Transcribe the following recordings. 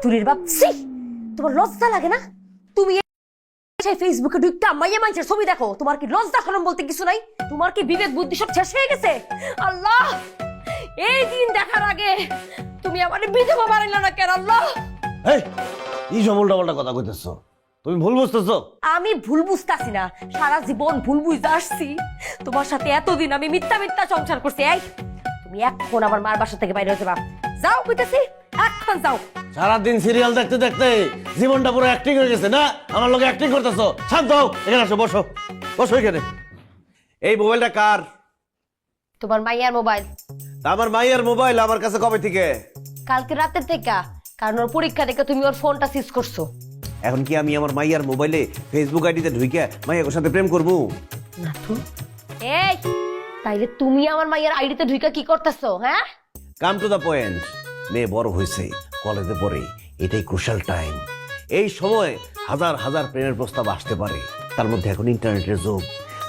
তুলির বাপ সি, তোমার লজ্জা লাগে না? তুমি সেই ফেসবুকে ঢুকতে মাইয়া মানুষের ছবি দেখো, তোমার কি লজ্জা শরম বলতে কিছু নাই? তোমার কি বিবেক বুদ্ধি সব শেষ হয়ে গেছে? আল্লাহ, এই দিন দেখার আগে তুমি আমারে বিধবা বানাইলা না কেন আল্লাহ? এই কি সব উল্টাপাল্টা কথা কইতেছো? তুমি ভুল বুঝতেছো। আমি ভুল বুঝতাছি না, সারা জীবন ভুল বুঝতে আসছি। তোমার সাথে এতদিন আমি মিথ্যা মিথ্যা সংসার করছি। এই তুমি এখন আমার মার বাসা থেকে বাইরে হয়ে যাবা, যাও কইতেছি, এখন যাও। সারাদিন সিরিয়াল দেখতে দেখতে জীবনটা পুরো অ্যাক্টিং হয়ে গেছে না? আমার লোকে অ্যাক্টিং করতেছো। শান্ত হও, এখানে আসো, বসো বসো এখানে। এই মোবাইলটা কার? তোমার মাইয়ার মোবাইল। আমার মাইয়ার মোবাইল আমার কাছে কবে থেকে? কালকে রাতের থেকে, কারণ ওর পরীক্ষা থেকে তুমি ওর ফোনটা সিজ করছো। এখন কি আমি আমার মাইয়ার মোবাইলে ফেসবুক আইডিতে ঢুকে মাইয়ার সাথে প্রেম করবো? না তো। এই তাইলে তুমি আমার মাইয়ার আইডিতে ঢুকে কি করতেছো? হ্যাঁ, কাম টু দা পয়েন্ট। মেয়ে বড় হয়েছে, কলেজে পড়ে, এটাই ক্রুশাল টাইম। এই সময় হাজার হাজার প্রেমের প্রস্তাব আসতে পারে। তার মধ্যে এখন ইন্টারনেটের যুগ,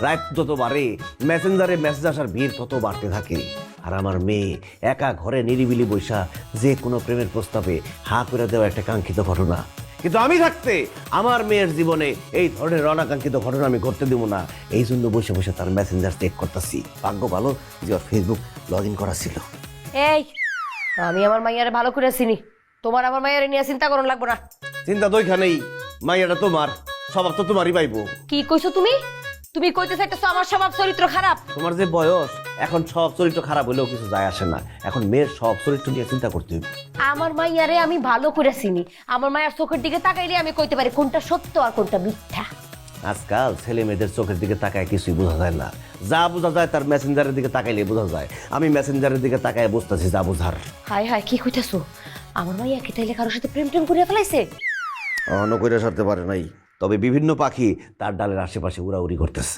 রাত যত বাড়ে মেসেঞ্জারে মেসেজ আসার ভিড় তত বাড়তে থাকে। আর আমার মেয়ে একা ঘরে নিরিবিলি বৈশা যে কোনো প্রেমের প্রস্তাবে হাঁ করে দেওয়া একটা কাঙ্ক্ষিত ঘটনা। কিন্তু আমি থাকতে আমার মেয়ের জীবনে এই ধরনের অনাকাঙ্ক্ষিত ঘটনা আমি ঘটতে দেবো না। এই জন্য বসে বসে তার মেসেঞ্জার চেক করতেছি। ভাগ্য ভালো যে ওর ফেসবুক লগ ইন করা ছিল। এই আমি আমার মাইয়ারে ভালো করে চিনি, তোমার আমার মাইয়ারে নিয়ে চিন্তা করুন লাগবো না। চিন্তা তো ওইখানেই, মাইয়াটা তোমার, স্বভাব তো তোমারই পাইবো। কি কইছো তুমি? তুমি কইতে চাইতেছো আমার স্বভাব চরিত্র খারাপ? তোমার যে বয়স, এখন সব চরিত্র খারাপ হলেও কিছু যায় আসে না। এখন মেয়ের সব চরিত্র নিয়ে চিন্তা করতে হবে। আমার মাইয়ারে আমি ভালো করে চিনি, আমার মায়ের চোখের দিকে তাকাইলে আমি কইতে পারি কোনটা সত্য আর কোনটা মিথ্যা। আজকাল ছেলে মেয়েদের চোখের দিকে তাকায় কিছুই বোঝা যায় না। যা বোঝা যায় তার মেসেঞ্জারের দিকে তাকাইলে বোঝা যায়। আমি মেসেঞ্জারের দিকে তাকায় বুঝতেছি যা বোঝার। হাই হাই, কি কইতাছো? আমার মাইয়া কি তাইলে কারোর সাথে প্রেম টেম করিয়া ফেলাইছে? অন্য কইরা সারতে পারে নাই, তবে বিভিন্ন পাখি তার ডালের আশেপাশে উড়াউড়ি করতেছে।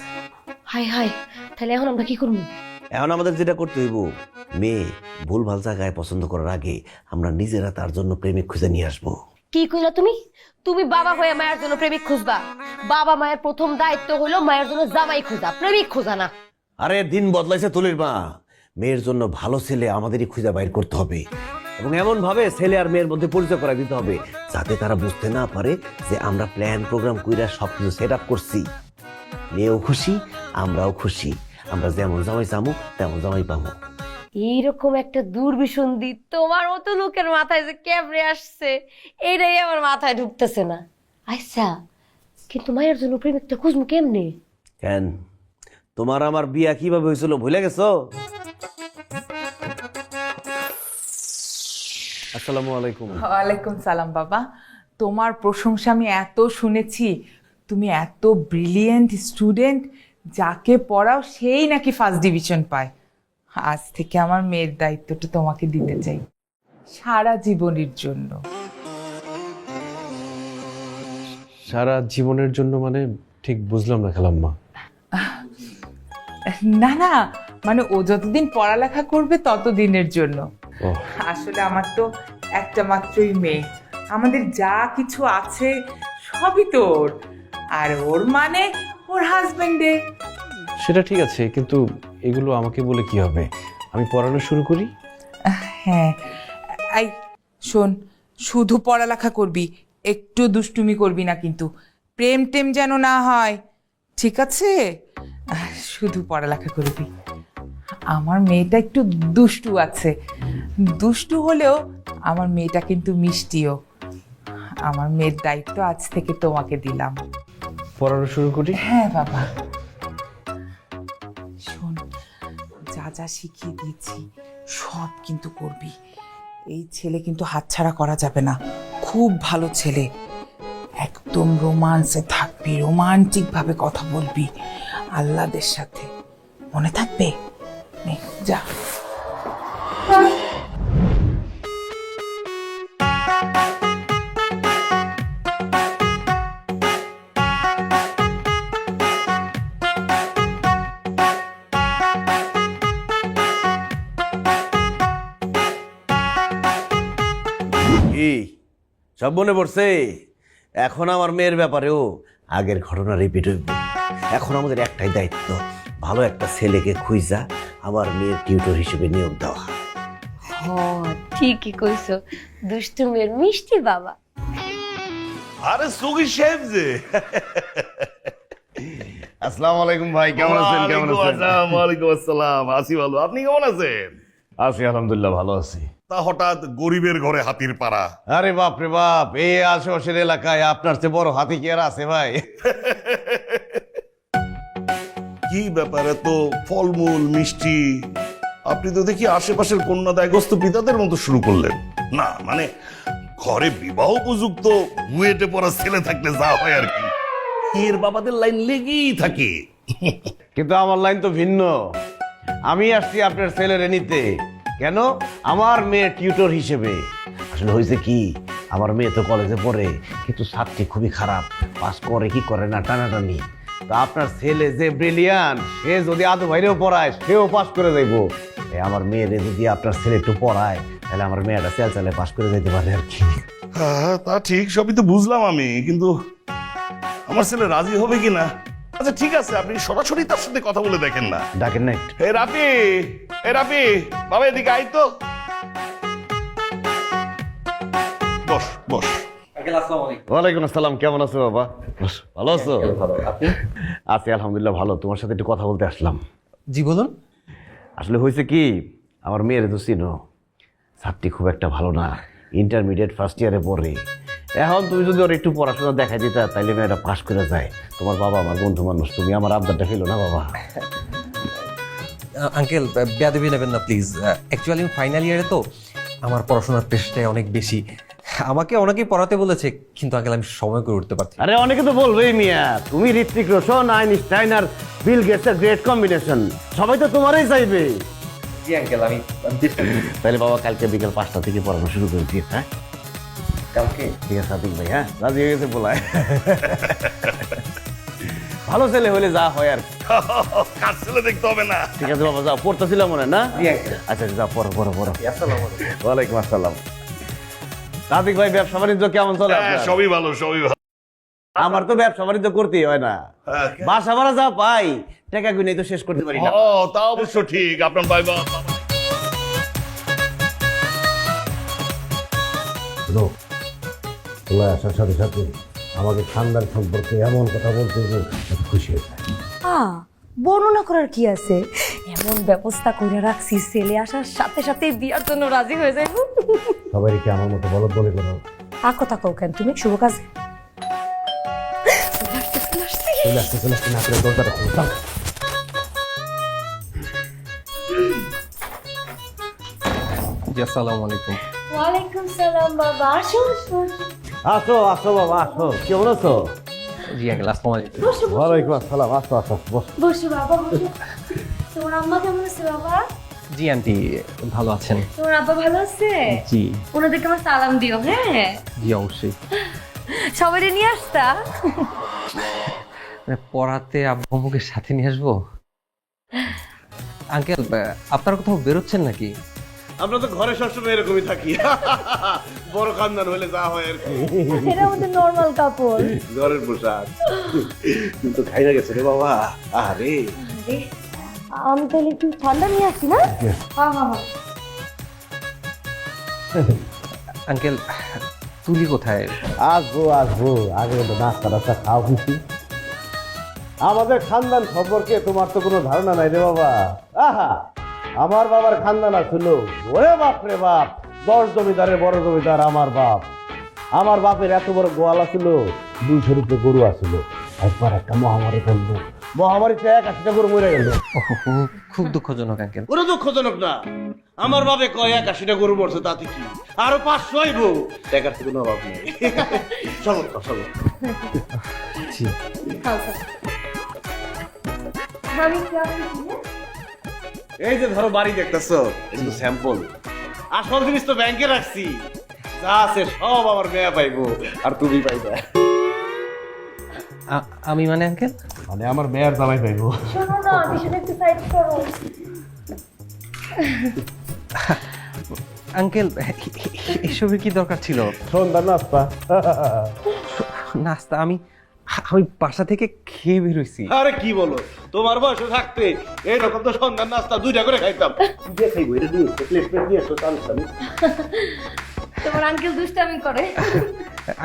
হাই হাই, তাহলে এখন আমরা কি করবো? এখন আমাদের যেটা করতে হইব, মেয়ে ভুলভাল জায়গায় পছন্দ করার আগে আমরা নিজেরা তার জন্য প্রেমিক খুঁজে নিয়ে আসবো। কি কইলা তুমি? তুমি বাবা হয়ে মায়ের জন্য প্রেমিক খুঁজবা? বাবা মায়ের প্রথম দায়িত্ব হলো মায়ের জন্য জামাই খোঁজা, প্রেমিক খোঁজা না। আরে দিন বদলাইছে তুলির মা, মেয়ের জন্য ভালো ছেলে আমাদেরই খুঁজে বাইর করতে হবে এবং এমন ভাবে ছেলে আর মেয়ের মধ্যে পরিচয় করা দিতে হবে যাতে তারা বুঝতে না পারে যে আমরা প্ল্যান প্রোগ্রাম কইরা সবকিছু সেট আপ করছি। মেয়েও খুশি, আমরাও খুশি। আমরা যেমন জামাই চামু তেমন জামাই পাবো। এইরকম একটা দুর্বিসন্ধি তোমার মতো লোকের মাথায় যে কেমনে আসছে, এটাই আমার মাথায় ঢুকতেছে না। আচ্ছা, কিন্তু মায়ের জন্য প্রেমিকটা খুঁজবো কেমনে? কেন, তোমার আমার বিয়া কিভাবে হয়েছিল ভুলে গেছো? আসসালামু আলাইকুম। ওয়ালাইকুম সালাম বাবা। তোমার প্রশংসা আমি এত শুনেছি, তুমি এত ব্রিলিয়েন্ট স্টুডেন্ট, যাকে পড়াও সেই নাকি ফার্স্ট ডিভিশন পায়। আজ থেকে আমার মেয়ের দায়িত্বটা তোমাকে দিতে চাই, সারা জীবনের জন্য। সারা জীবনের জন্য মানে ঠিক বুঝলাম না খালাম্মা। না না, মানে ও যতদিন পড়ালেখা করবে ততদিনের জন্য। ও আসলে আমার তো একটা মাত্রই মেয়ে, আমাদের যা কিছু আছে সবই তো ওর, আর ওর মানে ওর হাজবেন্ডে। সেটা ঠিক আছে, কিন্তু এগুলো আমাকে বলে কি হবে? আমি পড়ানো শুরু করি। হ্যাঁ, এই শোন, শুধু পড়ালেখা করবি, একটু দুষ্টুমি করবি না কিন্তু, প্রেম টেম যেন না হয়, ঠিক আছে? শুধু পড়ালেখা করবি। আমার মেয়েটা একটু দুষ্টু আছে, দুষ্টু হলেও আমার মেয়েটা কিন্তু মিষ্টিও। আমার মেয়ের দায়িত্ব আজ থেকে তোমাকে দিলাম। পড়ানো শুরু করি। হ্যাঁ বাবা, শোন, যা যা শিখিয়ে দিয়েছি সব কিন্তু করবি। এই ছেলে কিন্তু হাতছাড়া করা যাবে না, খুব ভালো ছেলে। একদম রোমান্সে থাকবি, রোমান্টিক ভাবে কথা বলবি আল্লাহদের সাথে, মনে থাকবে? নে যা। কি সব মনে পড়ছে? এখন আমার মেয়ের ব্যাপারেও আগের ঘটনা রিপিট হইব। এখন আমাদের একটাই দায়িত্ব, ভালো একটা ছেলেকে খুঁজা আমার মেয়ের টিউটর হিসেবে নিয়োগ দেওয়া। ঠিকই কইছো, দুষ্টুমের মিষ্টি বাবা। আরে সগি সাহেব যে আসসালামু আলাইকুম ভাই, কেমন আছেন? কেমন আছেন? ওয়ালাইকুম আসসালাম, আছি ভালো। আপনি কেমন আছেন? আছি আলহামদুলিল্লাহ, ভালো আছি। তা হঠাৎ গরিবের ঘরে হাতির পাড়া? আরে বাপ রে বাপ, এই আশেপাশের এলাকায় আপনার চেয়ে বড় হাতি কি আর আছে ভাই? কি ব্যাপারে তো ফলমূল মিষ্টি, আপনি তো দেখি আশেপাশের কন্যাদায়গ্রস্ত পিতাদের মতো শুরু করলেন। না মানে ঘরে বিবাহ উপযুক্ত বুয়েটে পড়া ছেলে থাকলে যা হয় আর কি, এর বাবাদের লাইন লেগেই থাকে। কিন্তু আমার লাইন তো ভিন্ন। আমি আসছি আপনার ছেলেরে নিতে। কেন? আমার মেয়ে টিউটর হিসেবে। আসলে হয়েছে কি, আমার মেয়ে তো কলেজে পড়ে, কিন্তু ছাত্রী খুবই খারাপ, পাস করে কি করে না টানাটানি। তা আপনার ছেলে যে ব্রিলিয়ান্ট, সে যদি আদু ভাইরেও পড়ায় সেও পাস করে যাইব। আমার মেয়েরে যদি আপনার ছেলে একটু পড়ায়, তাহলে আমার মেয়েটা চালে পাস করে যাইতে পারে আর কি। হ্যাঁ তা ঠিক, সবই তো বুঝলাম আমি, কিন্তু আমার ছেলে রাজি হবে কিনা? আচ্ছা ঠিক আছে, আপনি সরাসরি তার সাথে কথা বলে দেখেন না। ডাকেন না? এ রাফি, এ রাফি, বাবা এদিকে আই তো। বস বস। ওয়ালাইকুম আসসালাম, কেমন আছো বাবা? ভালো আছো? আছি আলহামদুলিল্লাহ ভালো। তোমার সাথে একটু কথা বলতে আসলাম। জি বলুন। আসলে হয়েছে কি, আমার মেয়ের তো চিনো, ছাত্রী খুব একটা ভালো না, ইন্টারমিডিয়েট ফার্স্ট ইয়ারে পড়ে। এখন তুমি যদি ওর একটু পড়াশোনা দেখা দিতা, তাইলে মেয়েটা পাস করে যায়। তোমার বাবা আমার বন্ধু মানুষ, তুমি আমার আবদারটা ফেলো না বাবা। আঙ্কেল বেয়াদবি নেবেন না প্লিজ। অ্যাকচুয়ালি আমি ফাইনাল ইয়ারে তো, আমার পড়াশোনার প্রেশারটাই অনেক বেশি। আমাকে অনেকেই পড়াতে বলেছে, কিন্তু আঙ্কেল আমি সময় করে উঠতে পারছি না। আরে অনেকে তো বলবেই মিয়া, তুমি ঋত্বিক রোশন, আইনস্টাইন আর বিল গেটসের গ্রেট কম্বিনেশন, সবাই তো তোমারই চাইবে। জি আঙ্কেল, আমি তাহলে বাবা কালকে বিকেল 5টা থেকে পড়ানো শুরু করে দিস। হ্যাঁ কালকে ঠিক আছে সাদিক ভাই, হ্যাঁ রাজি হয়ে গেছে বলায়। ভালো ছেলে হলে যা হয় আর কি। কার ছেলে দেখতে হবে না। ঠিক আছে বাবা, যাও, পড়তেছিলাম মনে হয় না? জি আঙ্কেল। আচ্ছা যাও, পড়ো পড়ো পড়ো। আসসালামু আলাইকুম। ওয়ালাইকুম আসসালাম। সাদিক ভাই, ব্যবসা বাণিজ্য কেমন চলে হ্যাঁ, আপনার? সবই ভালো, সবই ভালো। আমার তো ব্যবসা বাণিজ্য করতেই হয় না, হ্যাঁ, বাসা ভাড়া যা পাই টাকা গুনে তো শেষ করতে পারি না। ও তা অবশ্য ঠিক, আপনার ভাই চলে আসার সাথে সাথে আমাদের খানদান সম্পর্কে এমন কথা বলতে যে খুশি হয়ে যায়। বর্ণনা করার কি আছে, এমন ব্যবস্থা করে রাখছি ছেলে আসার সাথে সাথে বিয়ার জন্য রাজি হয়ে যাইব। সবাই কি আমার মতো বলদ বলে কোনো আর কথা কও কেন তুমি? শুভ কাজে চলে আসতে না করে দরজাটা খুলতাম। জি আসসালামু আলাইকুম। ওয়ালাইকুম সালাম বাবা, আসো আসো। আসো আসো বাবা, আসো। কেমন আছো? জি আঙ্কেল, আসসালামু আলাইকুম। ওয়ালাইকুম আসসালাম, আসো আসো বস। বসো বাবা বসো। তোমার আম্মা কেমন আছে বাবা? জি আন্টি, ভালো আছেন? তোমার আব্বা ভালো আছে? জি ওনাদেরকে আমার সালাম দিও। হ্যাঁ জি অবশ্যই। সবাই নিয়ে আসতা। পড়াতে আব্বুকে সাথে নিয়ে আসবো? আঙ্কেল আপনারা কোথাও বেরোচ্ছেন নাকি? আমরা তো ঘরে সবসময় এরকমই থাকি। বড় খানদান হলে যা হয় আর কি। এটা আমাদের নরমাল কাপড়। ঘরের পোশাক। কিন্তু খাই না গেছে রে বাবা। আরে আমি তাহলে একটু ঠান্ডা নিয়ে আসি না? হ্যাঁ হ্যাঁ হ্যাঁ। আঙ্কেল তুলি কোথায়? আসবো আসবো, আগে তো নাস্তা টাস্তা খাও কিছু। আমাদের খানদান সম্পর্কে তোমার তো কোনো ধারণা নাই রে বাবা। আহা, আমার বাবার খানদান ছিল, ওরে বাপ রে বাপ, 10 জমিদারের বড় জমিদার আমার বাপ। আমার বাপের এত বড় গোয়ালা ছিল, 200 রুপে গরু আছিল। একবার একটা মহামারী করলো, মহামারীতে 81টা গরু মরে গেল। খুব দুঃখজনক আঙ্কেল। কোনো দুঃখজনক না, আমার বাপে কয় 81টা গরু মরছে, তাতে কি আরো 500 আইব, টাকার তো কোনো অভাব নেই। চমৎকার চমৎকার। জি আমি কি আসছি? এই যে ধরো বাড়ি দেখতেছো, এটা তো স্যাম্পল, আসল জিনিস তো ব্যাংকে রাখছি। যা আছে সব আমার মেয়ে পাইবো আর তুমি পাইবা। আমি মানে আঙ্কেল? মানে আমার মেয়ের জামাই পাইবো। শোনো না, পিছনে একটু সাইড করো। আঙ্কেল এসবের কি দরকার ছিল? সন্ধ্যা নাস্তা। নাস্তা? আমি আমি বাসা থেকে খেয়ে বেরোইছি। আরে কি বলো, তোমার বয়সে থাকতে এইরকম তো সন্ধ্যার নাস্তা 2টা করে খাইতাম। দিয়ে খাইবো, এটা দিয়ে প্লেট প্লেট দিয়ে এসো, চালু চালু। তোমার আঙ্কেল দুষ্টামি করে।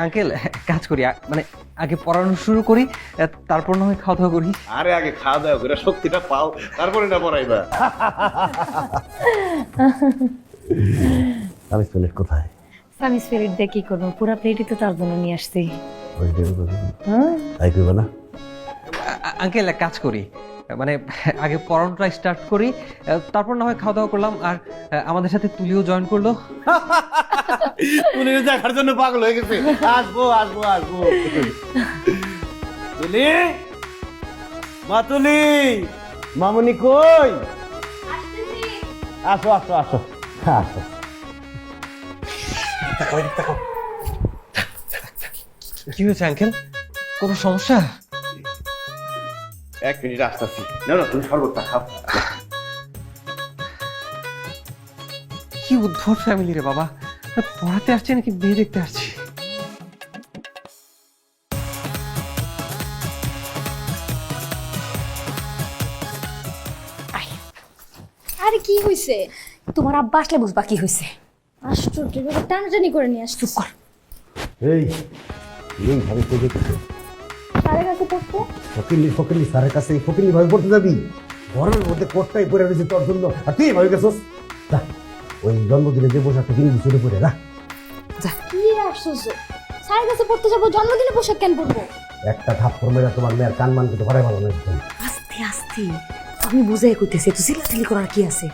আঙ্কেল কাজ করি, মানে আগে পড়ানো শুরু করি, তারপর না হয় খাওয়া দাওয়া করি। আরে আগে খাওয়া দাওয়া করে শক্তিটা পাও, তারপরে না পড়াইবা। আমি প্লেট কোথায়? আমি স্পিরিট দিয়ে কি করবো, পুরো প্লেটই তো তার জন্য নিয়ে আসছি। ওই দেখো তাই কইবা না? আঙ্কেল এক কাজ করি, মানে আগে পড়ানোটা স্টার্ট করি, তারপর না হয় খাওয়া দাওয়া করলাম। আর আমাদের সাথে তুলিও জয়েন করলো। তুলি দেখার জন্য পাগল হয়ে গেছে। আসবো আসবো আসবো। তুলি, মা তুলি, মামুনি কই? আসো আসো আসো আসো। কি হয়েছে আঙ্কেল, কোনো সমস্যা? 1 মিনিট আসতেছি। না না, তুমি শরবতটা খাও। কি উদ্ভট ফ্যামিলি রে বাবা, পড়াতে আসছি নাকি বিয়ে দেখতে আসছি? আরে কি হইছে? তোমার আব্বা আসলে বুঝবা কি হয়েছে। আশ্চর্য, এভাবে টানাটানি করে নিয়ে আসছো। চুপ কর। এই এই ভাবে তো দেখছো, স্যারের কাছে পড়তে? ফকিরলি স্যারের কাছে ফকিরলি ভাবে পড়তে যাবি? গরমের মধ্যে কোটটাই পরে রয়েছে তোর জন্য, আর তুই ভাবে গেছস। যা, ওই জন্মদিনে যে পোশাকটা কিনবি চলে পরে যা। কি আশ্চর্য, স্যারের কাছে পড়তে যাবো, জন্মদিনে পোশাক কেন পরবো? একটা থাপ্পড় মেরে তোমার মেয়ের কান মান কিন্তু ভরাই ভালো না একদম। আস্তে আস্তে, আমি বুঝাই কইতেছি, তুই চিল্লাচিল্লি করার কি আছে?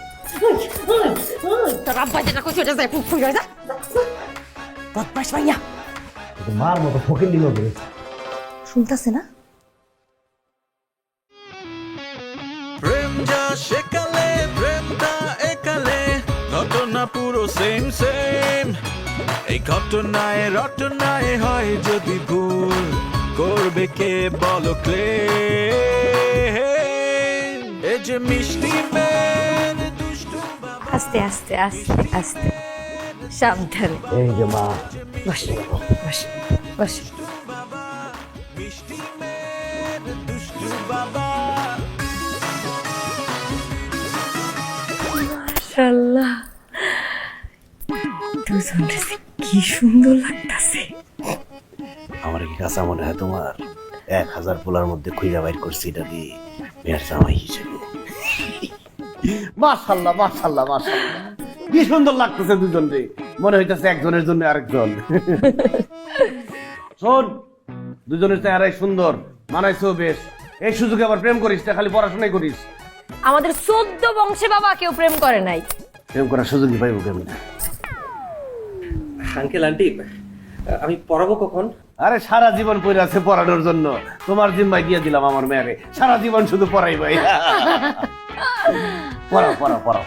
তোর আব্বা যেটা কইছে ওটা যায়, ফুক ফুক যা। বদমাশ ভাইয়া, কিন্তু মার মতো ফকিরলি লোক রয়েছে। শুনতাছে না? প্রেম যা সেকালে প্রেমটা একালে, ঘটনা পুরো সেম সেম। এই ঘটনায় রটনায় হয় যদি ভুল, করবে কে বলো ক্লেম। এ যে মিষ্টি মেয়ের দুষ্টু বাবা। আস্তে আস্তে আস্তে আস্তে, সাবধানে। এই যে মা, বস বস বস। মিষ্টি মেয়ের দুষ্টু বাবা। মাশাআল্লাহ, দুজনের কি সুন্দর লাগতাছে। আমার কি কাঁচা মনে হয় তোমার? 1000 পোলার মধ্যে খুঁজা বাইর করছি এটা দিয়ে মেয়ের জামাই হিসেবে। মাশাআল্লাহ মাশাআল্লাহ মাশাআল্লাহ, কি সুন্দর লাগতেছে দুজন রে, মনে হইতাছে একজনের জন্য আরেকজন। শোন, দুজনের চেহারাই সুন্দর, মানাইছো বেশ। এই সুযোগে আবার প্রেম করিস না, খালি পড়াশোনাই করিস। আমাদের 14 বংশে বাবা কেউ প্রেম করে নাই। প্রেম করার সুযোগই পাইব কেমন? আঙ্কেল আন্টি, আমি পড়াবো কখন? আরে সারা জীবন পড়ে আছে পড়ানোর জন্য, তোমার জিম্মায় দিয়ে দিলাম আমার মেয়েরে, সারা জীবন শুধু পড়াই ভাই। পড়াও পড়াও পড়াও।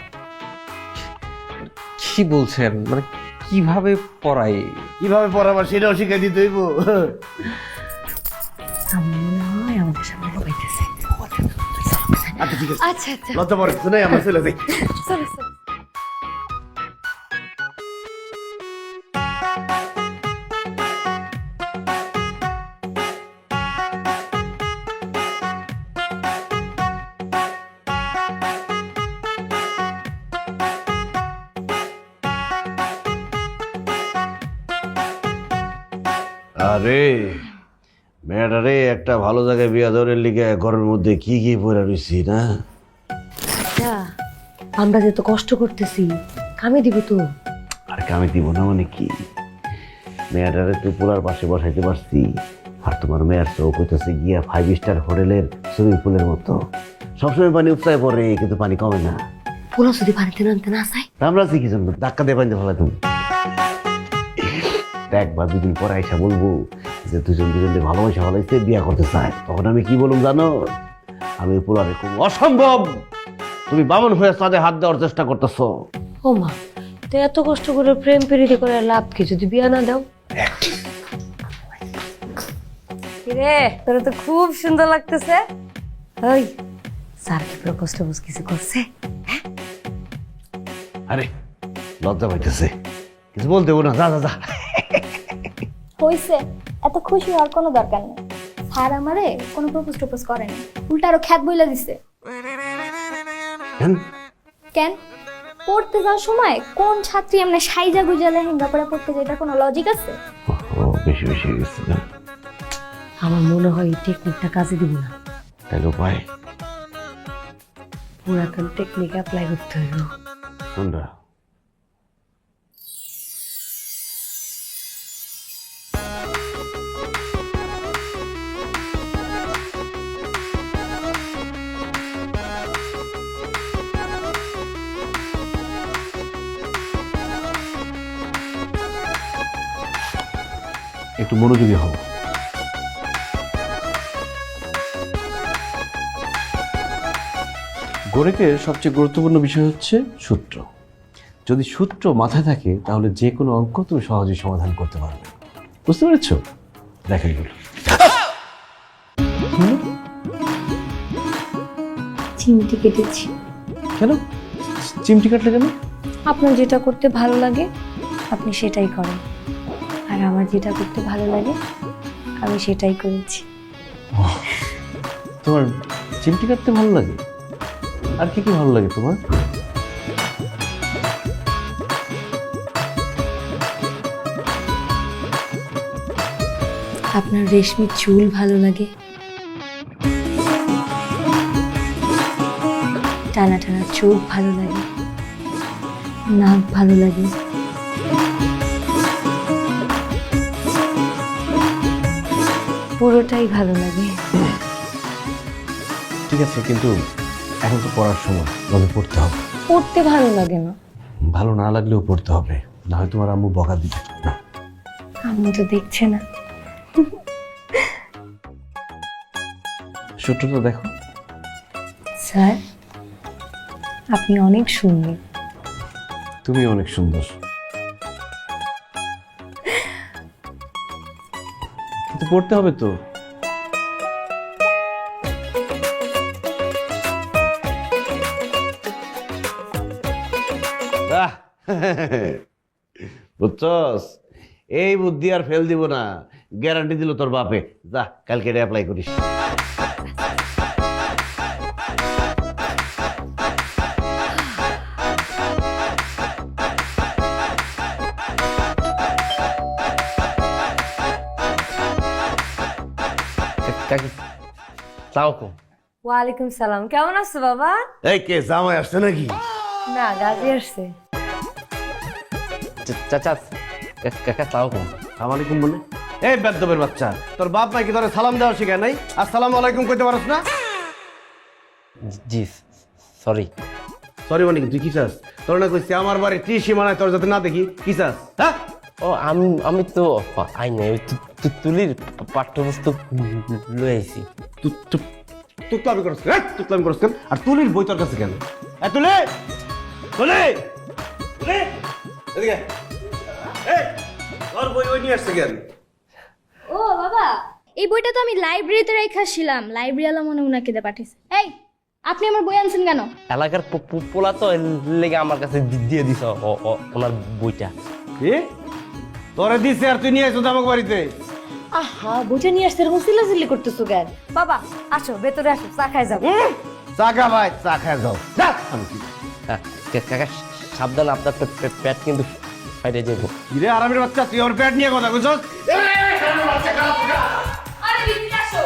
কি বলছেন, মানে কিভাবে পড়াই? কিভাবে পড়াবার সেটাও শিখাই দিতে হইব। আমার মনে হয় আমাদের সামনে লগাইতেছে। আচ্ছা ঠিক আছে, আচ্ছা আচ্ছা, লজ্জা পড়ে কিছু নাই, আমরা চলে যাই। চলো চলো। আরে মেয়েটারে একটা ভালো জায়গায় বিয়া দেওয়ার লিগে ঘরের মধ্যে কি কি পড়ে রয়েছি না। আচ্ছা, আমরা যে তো কষ্ট করতেছি, কামে দিব তো। আর আমি দিব না মানে কি, মেয়েটারে তুই পোলার পাশে বসাইতে পারছি, আর তোমার মেয়ের চোখ হইতেছে গিয়া 5 স্টার হোটেলের সুইমিং পুলের মতো, সবসময় পানি উপচায় পড়ে কিন্তু পানি কমে না। পুরো যদি পানিতে নামতে না চাই, আমরা আছি কি জন্য, ধাক্কা দিয়ে পানিতে ফেলা তুমি। একবার 2 দিন পরে আইসা বলবো যে দুজন দুজনকে ভালোবাসা ভালোবাসতে বিয়া করতে চায়, তখন আমি কি বলুম জানো? আমি পোলারে খুব অসম্ভব, তুমি বামন হয়ে সাথে হাত দেওয়ার চেষ্টা করতেছো। ও মা, তো এত কষ্ট করে প্রেম প্রীতি করে লাভ কি যদি বিয়া না দাও? কিরে, তোর তো খুব সুন্দর লাগতেছে। ওই স্যার কি প্রপোজ টপোজ কিছু করছে? আরে লজ্জা পাইতেছে, কিছু বলতে না, যা যা যা। হইছে, এত খুশি হওয়ার কোনো দরকার নেই। স্যার আমারে কোনো প্রপোজ টপোজ করেনি, উল্টা আরো খ্যাত বইলা দিছে। কেন? কেন? পড়তে যাওয়ার সময় কোন ছাত্রী এমনি সাইজা গুজা লেহেঙ্গা পরে পড়তে যায়, এটার কোনো লজিক আছে? ও বেশি বেশি হয়ে গেছে না? আমার মনে হয় এই টেকনিকটা কাজে দিব না, তাহলে উপায় পুরাতন টেকনিক অ্যাপ্লাই করতে হইব। কোনটা? একটু মনোযোগী হও। গণিতের সবচেয়ে গুরুত্বপূর্ণ বিষয় হচ্ছে সূত্র। যদি সূত্র মাথায় থাকে তাহলে যে কোনো অঙ্ক তুমি সহজেই সমাধান করতে পারবে। বুঝতে পেরেছো? দেখো এগুলো। চিমটি কেটেছি। কেন চিমটি কাটলে কেন? আপনার যেটা করতে ভালো লাগে আপনি সেটাই করেন, আর আমার যেটা করতে ভালো লাগে আমি সেটাই করেছি। তোমার চিমটি কাটতে ভালো লাগে? আর কি কি ভালো লাগে তোমার? আপনার রেশমি চুল ভালো লাগে, টানা টানা চোখ ভালো লাগে, নাক ভালো লাগে, পুরোটাই ভালো লাগে। ঠিক আছে, কিন্তু এখন তো পড়ার সময়, তবে পড়তে হবে। পড়তে ভালো লাগে না। ভালো না লাগলেও পড়তে হবে, না হয় তোমার আম্মু বকা দিবে। না, আম্মু তো দেখছে না। সূত্রটা দেখো। স্যার আপনি অনেক সুন্দর। তুমি অনেক সুন্দর, কিন্তু পড়তে হবে তো। আহ, বুঝছস? এই বুদ্ধি আর ফেল দিব না, গ্যারান্টি দিল তোর বাপে। যা কালকে এটা অ্যাপ্লাই করিস। ওয়ালাইকুম সালাম, কেমন আছো বাবা? এই কে জামাই আসছে নাকি? না, গাজী আসছে। চাচা কাকা তাও কম। সালাম আলাইকুম বলে? এই বেদ্যবের বাচ্চা, তোর বাপ নাকি তোর সালাম দেওয়া শিখায় নাই? আসসালামু আলাইকুম কইতে পারছ না? জি সরি। সরি মানে কি? তুই কি চাস? তোর না কইছি আমার বাড়ি ত্রিশি মানায়, তোর যাতে না দেখি। কি চাস? হ্যাঁ, ও আমি তো আই নাই, তুলির পাঠ্যপুস্তক লয়ে আইছি। তুতলামি করছ কেন? তুতলামি করছ কেন? আর তুলির বই তোর কাছে কেন? এই তুলে তুলে তুলে এদিকে। এই তোর বই ওই নিয়ে আসছে কেন? ও বাবা, এই বইটা তো আমি লাইব্রেরিতে রেখেছিলাম, লাইব্রেরিওয়ালা মনে উনাকে দিয়ে পাঠিয়েছে। এই আপনি আমার বই আনছেন কেন? এলাকার পোলা তো লেগে আমার কাছে দিয়ে দিছ ওনার বইটা। কি তোরে দিছে আর তুই নিয়ে আসছ আমাকে বাড়িতে? আহা, বইটা নিয়ে আসতে এরকম চিল্লাচিল্লি করতেছো কেন? বাবা আসো, ভেতরে আসো, চা খাই যাবো। চা খা ভাই, চা খায় যাও। যা। আমি কি কাকা সাবধান, আপনার পেট কিন্তু ফাইটে যাবো। কিরে আরামের বাচ্চা, তুই আমার পেট নিয়ে কথা কইছস? আরে ভিতরে আসো।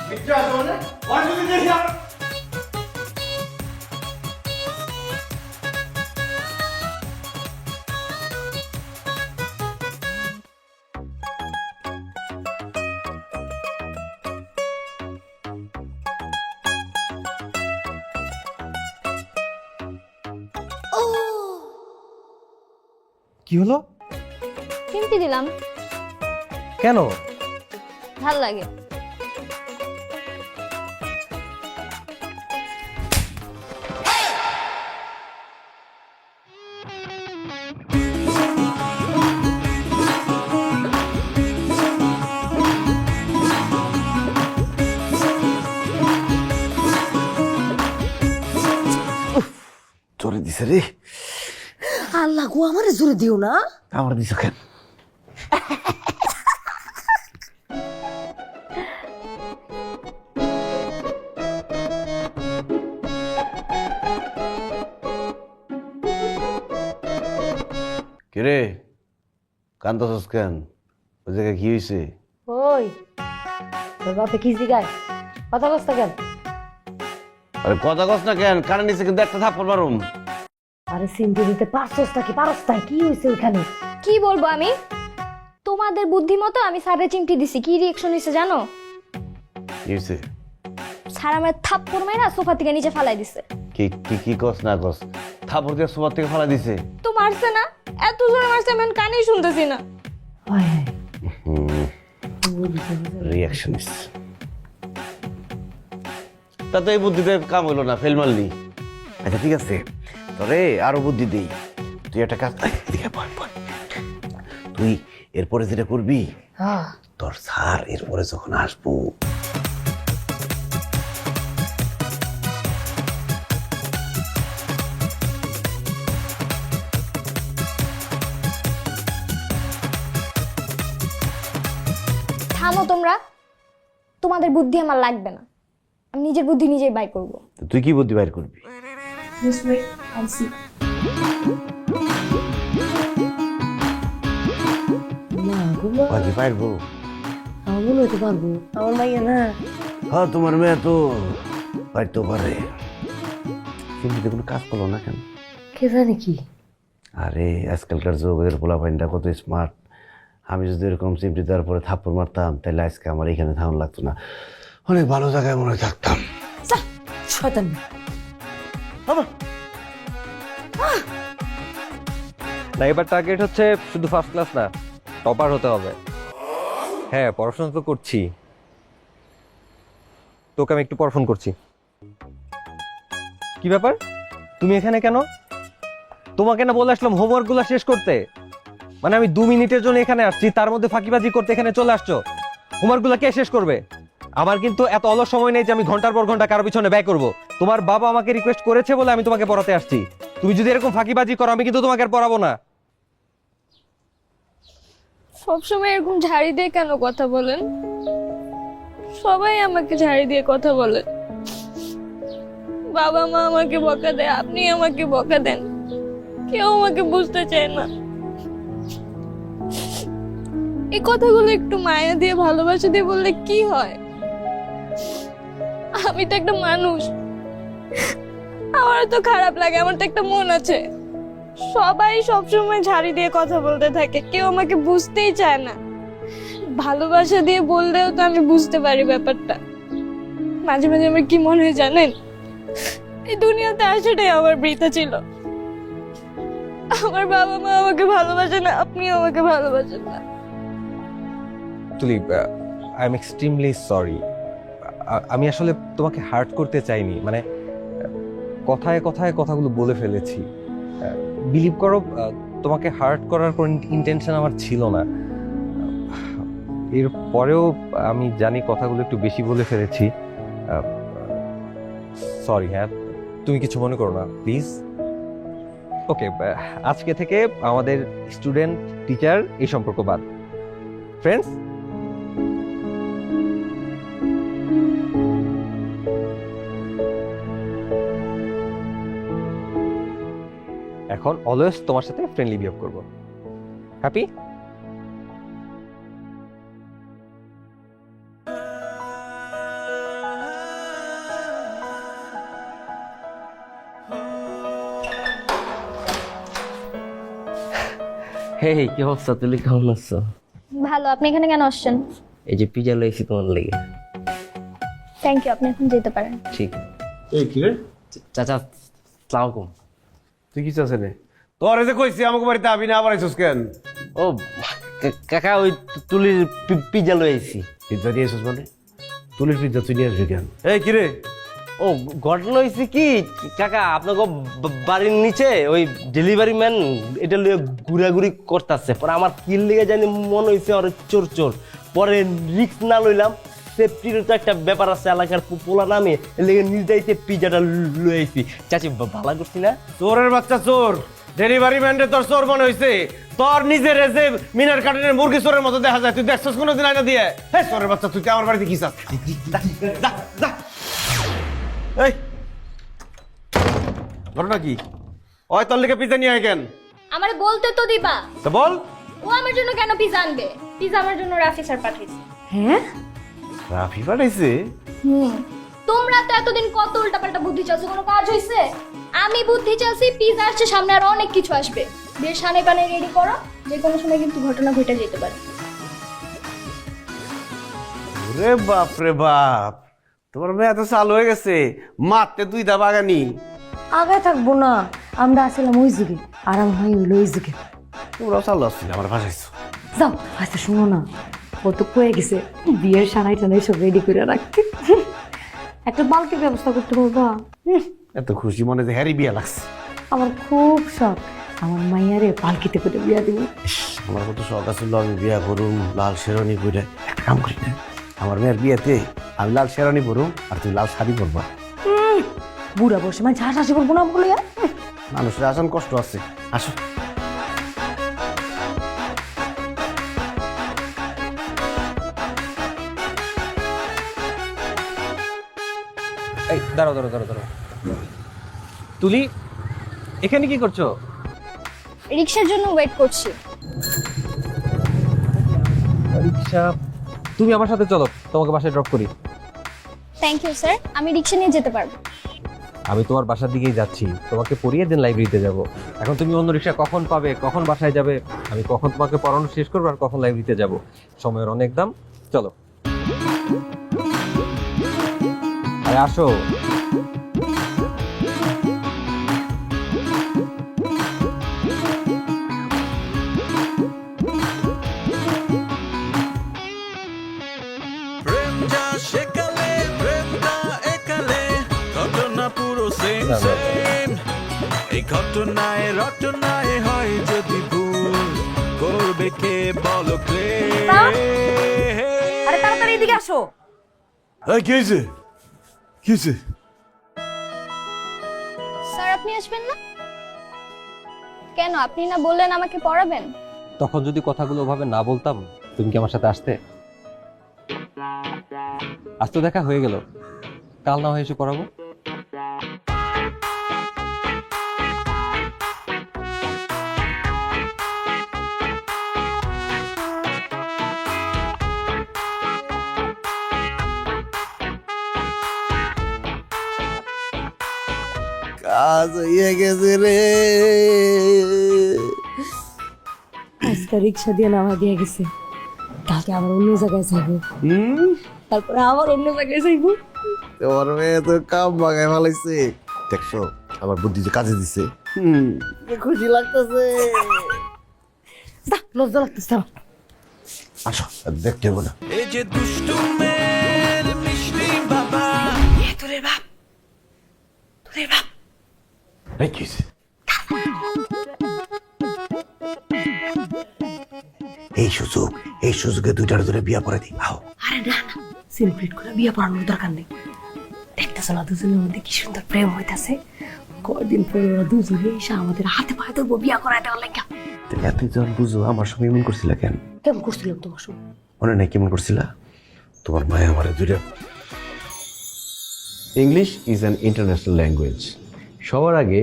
মিথ্যা আসো মানে? ওই যদি দেখি আর কি হলো? চিমটি দিলাম, কেন? ভাল লাগে। জোরে দিছে রে। আল্লাহ গো, আমারে জোরে দিও না। আমার দিছ কেন? কিরে কান্দছস কেন? ওই জায়গায় কি হয়েছে? ওই তোর বাপে কি জিগায়? কথা কস্তা কেন? আরে কথা কস না কেন? কানে নিচে কিন্তু একটা থাপ্পড় মারুম। আরে সিমটি দিতে পারছস নাকি পারস তাই? কি হয়েছে ওইখানে? কি বলবো আমি? তোমাদের বুদ্ধি মতো আমি স্যারে চিমটি দিছি, কি রিয়েকশন হয়েছে জানো? কি হয়েছে? স্যার আমার থাপ্পড় মাইরা সোফা থেকে নিচে ফালাই দিছে। কি কি কি কস না কস? থাপ্পড় দিয়ে সোফা থেকে ফালা দিছে? তো মারছে না, এত জোরে মারছে আমি কানেই শুনতেছি না। রিয়াকশন তা তো এই বুদ্ধিতে কাম হইলো না, ফেল মারলি। আচ্ছা ঠিক আছে, তোরে আরো বুদ্ধি দেই। তুই একটা কাজ, এদিকে বল বল। তুই এরপরে যেটা করবি, তোর স্যার এরপরে যখন আসবো থামো তোমরা, তোমাদের বুদ্ধি আমার লাগবে না, আমি নিজের বুদ্ধি নিজেই বাই করব। তো তুই কি বুদ্ধি বাইর করবি? বাকি পারবো? আমার মনে হইতে পারবো, আমার মাইয়া না। হ্যাঁ তোমার মেয়ে তো পারতেও পারে, কিন্তু কোনো কাজ করলো না কেন? কে জানে কি? আরে আজকালকার যুগের পোলাপাইনটা কত স্মার্ট। আমি যদি এরকম চিমটি দেওয়ার পরে থাপ্পড় মারতাম তাহলে আজকে আমার এখানে থাকুন লাগতো না, অনেক ভালো জায়গায় মনে হয় থাকতাম। শয়তান। না, এবার টার্গেট হচ্ছে শুধু ফার্স্ট ক্লাস না, টপার হতে হবে। হ্যাঁ, পড়াশোনা তো করছি, তোকে আমি একটু পড়াশোনা করছি। কি ব্যাপার, তুমি এখানে কেন? তোমাকে না বলে আসলাম হোমওয়ার্কগুলো শেষ করতে। মানে আমি 2 মিনিটের জন্য এখানে আসছি, তার মধ্যে ফাঁকিবাজি করতে এখানে চলে আসছো। হোমওয়ার্কগুলো কে শেষ করবে? আমার কিন্তু এত অলস সময় নেই যে আমি ঘন্টার পর ঘন্টা কারো পিছনে ব্যয় করব। তোমার বাবা আমাকে রিকোয়েস্ট করেছে বলে আমি তোমাকে পড়াতে আসছি। তুমি যদি এরকম ফাঁকিবাজি করো আমি কিন্তু তোমাকে আর পড়াবো না। সবসময় এরকম ঝাড়ি দিয়ে কেন কথা বলেন? সবাই আমাকে ঝাড়ি দিয়ে কথা বলে। বাবা মা আমাকে বকা দেয়, আপনি আমাকে বকা দেন, কেউ আমাকে বুঝতে চায় না। এই কথাগুলো একটু মায়া দিয়ে ভালোবাসা দিয়ে বললে কি হয়? আমি তো একটা মানুষ, আমার তো খারাপ লাগে, আমার তো একটা মন আছে। সবাই সবসময় ঝাড়ি দিয়ে কথা বলতে থাকে, কেউ আমাকে বুঝতেই চায় না। ভালোবাসা দিয়ে বললেও তো আমি বুঝতে পারি ব্যাপারটা। মাঝে মাঝে আমার কি মনে হয় জানেন, এই দুনিয়াতে আসাটাই আমার বৃথা ছিল। আমার বাবা মা আমাকে ভালোবাসে না, আপনিও আমাকে ভালোবাসেন না। তুলি, আই এম এক্সট্রিমলি সরি। আমি আসলে তোমাকে হার্ট করতে চাইনি, মানে কথায় কথায় কথাগুলো বলে ফেলেছি। বিলিভ করো, তোমাকে হার্ট করার কোনো ইন্টেনশন আমার ছিল না। এরপরেও আমি জানি কথাগুলো একটু বেশি বলে ফেলেছি। সরি। হ্যাঁ, তুমি কিছু মনে করো না প্লিজ। ওকে, আজকে থেকে আমাদের স্টুডেন্ট টিচার এই সম্পর্ক বাদ। ফ্রেন্ডস, এখন অলওয়েজ তোমার সাথে ফ্রেন্ডলি বিহেভ করবো। হ্যাপি? হে কি অবস্থা? তুই কেমন আছো? ভালো। আপনি এখানে কেন আসছেন? এই যে পিজা লইছি তোমার লেগে। থ্যাংক ইউ, আপনি এখন যেতে পারেন। ঠিক। এই কি রে? চাচা আসসালামু আলাইকুম। তুই কি চাস রে? তোর যে কইছি আমাকে বাড়িতে আবি না, আবার আইসুস কেন? ও কাকা, ওই তুলির পিজা লইছি। পিজ্জা নিয়ে এসেছিস মানে? তুলির পিজ্জা তুই নিয়ে আসবি কেন? এই কিরে, ও ঘটনা হয়েছে কি কাকা, আপনাকে বাড়ির নিচে ওই ডেলিভারি ম্যান এটা লিয়ে ঘুরাঘুরি করতেছে। পরে আমার কিল লেগে জানি মনে হয়েছে ওর চোর চোর। পরে রিস্ক না লইলাম, সেফটির তো একটা ব্যাপার আছে, এলাকার পোলা নামে লেগে নিজেইতে পিজাটা লইছি। চাচি ভালো করছি না? চোরের বাচ্চা চোর, ডেলিভারি ম্যানরে তোর চোর মনে হয়েছে? তোর নিজের যে মিনার কাটনের মুরগি চোরের মতো দেখা যায়, তুই দেখছিস কোনোদিন আয়না দিয়ে? হ্যাঁ চোরের বাচ্চা, তুই আমার বাড়িতে কি চাস? এই ঘটনা কি? ওই তোর লিখে পিজ্জা নিয়ে আয় কেন? আমারে বলতে তো দিবা। তো বল। ও আমার জন্য কেন পিজা আনবে? পিজা আমার জন্য রাফি স্যার পাঠিয়েছে। হ্যাঁ রাফি পাঠাইছে? তোমরা তো এতদিন কত উল্টাপাল্টা বুদ্ধি চালছো, কোনো কাজ হয়েছে? আমি বুদ্ধি চালছি, পিজা আসছে, সামনে আরো অনেক কিছু আসবে। বেশ সানে পানে রেডি করো, যে কোনো সময় কিন্তু ঘটনা ঘটে যেতে পারে। রে বাপ রে বাপ, তোমার মেয়ে এত চালু হয়ে গেছে, মারতে দুই দা বাগানি। আগে থাকবো না, আমরা আসলাম ওই যুগে, আর আমার ভাই হইলো ওই যুগে। তোমরাও চালু আসছিল, আমার ভাসাইছো। যাও আচ্ছা শুনো না, ও তো কয়ে গেছে বিয়ের সানাই টানাই সব রেডি করে রাখতে। একটা বালতির ব্যবস্থা করতে পারবা? এত খুশি মনে যে হ্যারি বিয়া লাগছে। আমার খুব শখ আমার মাইয়ারে পালকিতে করে বিয়া দিব। আমার কত শখ আছিল আমি বিয়া করুম লাল শেরওয়ানি পরে। একটা কাম করি না, আমার মেয়ের বিয়েতে আমি লাল শেরওয়ানি পরুম আর তুই লাল শাড়ি পরবা। বুড়া বসে মানে ঝাঁস হাসি করবো না বলে। মানুষের আসন কষ্ট আছে, আসো। এই দাঁড়াও দাঁড়াও দাঁড়াও দাঁড়াও। তুলি এখানে কি করছো? রিক্সার জন্য ওয়েট করছি। রিক্সা? তুমি আমার সাথে চলো, তোমাকে বাসায় ড্রপ করি। থ্যাংক ইউ স্যার, আমি রিক্সা নিয়ে যেতে পারবো। আমি তোমার বাসার দিকেই যাচ্ছি, তোমাকে পড়িয়ে দিন লাইব্রেরিতে যাব। এখন তুমি অন্য রিক্সা কখন পাবে, কখন বাসায় যাবে, আমি কখন তোমাকে পড়ানো শেষ করবো আর কখন লাইব্রেরিতে যাব, সময়ের অনেক দাম। চলো আরে আসো। প্রেম যা সেকালে প্রেম যা একালে ঘটনা পুরো সেম সেম এই ঘটনায় রটনায় হয় যদি ভুল করবে কে বলো কে আরে তাড়াতাড়ি এদিকে আসো। কি হয়েছে? কি হয়েছে? স্যার আপনি আসবেন না কেন? আপনি না বললেন আমাকে পড়াবেন? তখন যদি কথাগুলো ওভাবে না বলতাম, তুমি কি আমার সাথে আসতে? আজ তো দেখা হয়ে গেল, কাল না হয় এসে পড়াবো। কাজ হয়ে গেছে রে। আজকে রিক্সা দিয়ে নামা দিয়ে গেছে, কালকে আবার অন্য জায়গায় যাবো, তারপরে আবার অন্য জায়গায় যাইবো। তোমার মেয়ে তো কাম বাগায় ভালাইছে, দেখছো আমার বুদ্ধি যে কাজে দিছে। খুশি লাগতেছে। লজ্জা লাগতেছে আমার। আসো দেখতে হবো না। এই যে দুষ্টু মেয়ের মিষ্টি বাবা তোদের বাপ, তোদের বাপ। এই কি হয়েছে? এই সুযোগে দুইটার ধরে বিয়া পরে দিই। আও আরে না না, সেলিব্রেট করে বিয়ে পড়ানোর দরকার নেই। দেখতেছো না দুজনের মধ্যে কি সুন্দর প্রেম হইতাছে। কয়দিন পরে ওরা দুজনে এসে আমাদের হাতে পায়ে ধরবো বিয়া করাই দেওয়ার লাগে। এত যখন বুঝো আমার সঙ্গে এমন করছিলা কেন? কেমন করছিলাম তোমার সঙ্গে? মনে নাই কেমন করছিলা? তোমার মায়া আমার দুইটা। English is an international language. সবার আগে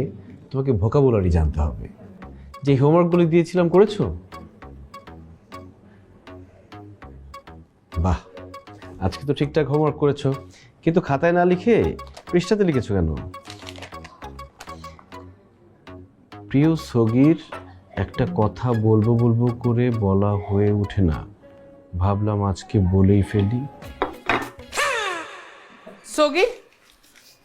তোমাকে ভোকাবুলারি জানতে হবে। যে হোমওয়ার্কগুলো দিয়েছিলাম করেছো? বাহ, আজকে তো ঠিকঠাক হোমওয়ার্ক করেছো, কিন্তু খাতায় না লিখে পৃষ্ঠাতে লিখেছো কেন? প্রিয় সগীর, একটা কথা বলবো বলবো করে বলা হয়ে ওঠে না, ভাবলাম আজকে বলেই ফেলি। সগি,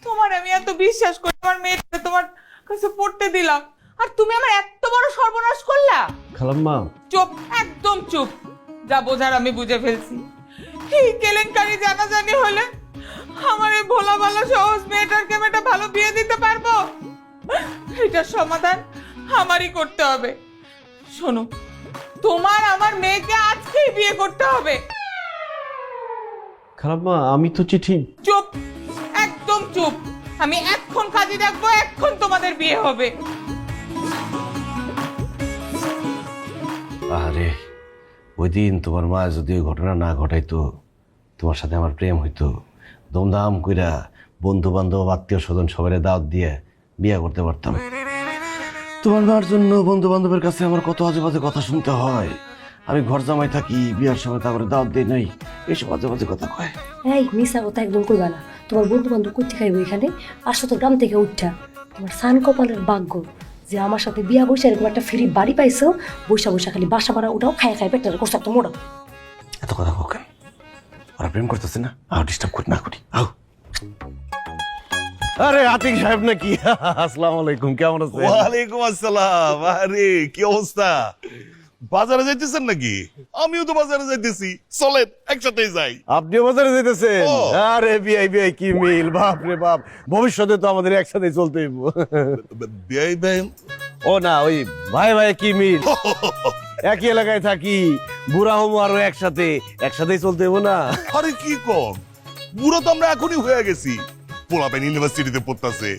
তোমার আমি এত বিশ্বাস করি, আমার মেয়েটা তোমার কাছে পড়তে দিলাম, আর তুমি আমার এত বড় সর্বনাশ করলা। খালাম্মা, চুপ, একদম চুপ। যা বোঝার আমি বুঝে ফেলছি। এই কেলেঙ্কারি জানাজানি হলে আমার এই ভোলা ভালা সহজ মেয়েটাকে আমি একটা ভালো বিয়ে দিতে পারবো? এটার সমাধান আমারই করতে হবে। শোনো, তোমার আমার মেয়েকে আজকেই বিয়ে করতে হবে। খালাম্মা, আমি তো চিঠি। চুপ, একদম চুপ। আমি এক্ষণ কাজে রাখবো, এক্ষণ তোমাদের বিয়ে হবে। আরে ওই দিন তোমার মা যদি ওই ঘটনা না ঘটাইতো, তোমার সাথে আমার প্রেম হইতো, দমদাম কইরা বন্ধু বান্ধব আত্মীয় স্বজন সবাই দাওয়াত দিয়ে বিয়ে করতে পারতাম। তোমার মার জন্য বন্ধু বান্ধবের কাছে আমার কত আজে বাজে কথা শুনতে হয়। আমি ঘর জামাই থাকি, বিয়ার সময় তারপরে দাওয়াত দিই নাই, এসব আজে বাজে কথা কয়। এই মিশা কথা একদম কইবা না। তোমার বন্ধু বান্ধব করতে খাইবো এখানে, আসো তো গ্রাম থেকে উঠা। তোমার সান কপালের ভাগ্য যে আমার সাথে বিয়া বসে এরকম একটা ফ্রি বাড়ি পাইছো। বৈশা বৈশা খালি বাসা ভাড়া ওটাও খাই খাই পেটার করছো একটা মোড়া। এত কথা কও কেন? ওরা প্রেম করতেছে না, আও ডিস্টার্ব করি না করি, আও। আরে আতিক সাহেব নাকি? আসসালামু আলাইকুম, কেমন আছেন? ওয়ালাইকুম আসসালাম। আরে কি অবস্থা? বাজারে যাইতেছেন নাকি? আমিও তো বাজারে যাইতেছি, চলেন একসাথেই যাই। আপনিও বাজারে যেতেছেন? ও। আরে বিআই বিআই কি মিল, বাপ রে বাপ, ভবিষ্যতে তো আমাদের একসাথে চলতে হইব। বিয়াই ভাই, ও না, ওই ভাই ভাই কি মিল, একই এলাকায় থাকি, বুড়া হবো আরো একসাথে, একসাথেই চলতে হইব না? আরে কি কম, বুড়ো তো আমরা এখনই হয়ে গেছি। পোলাপেন ইউনিভার্সিটিতে পড়তাছে,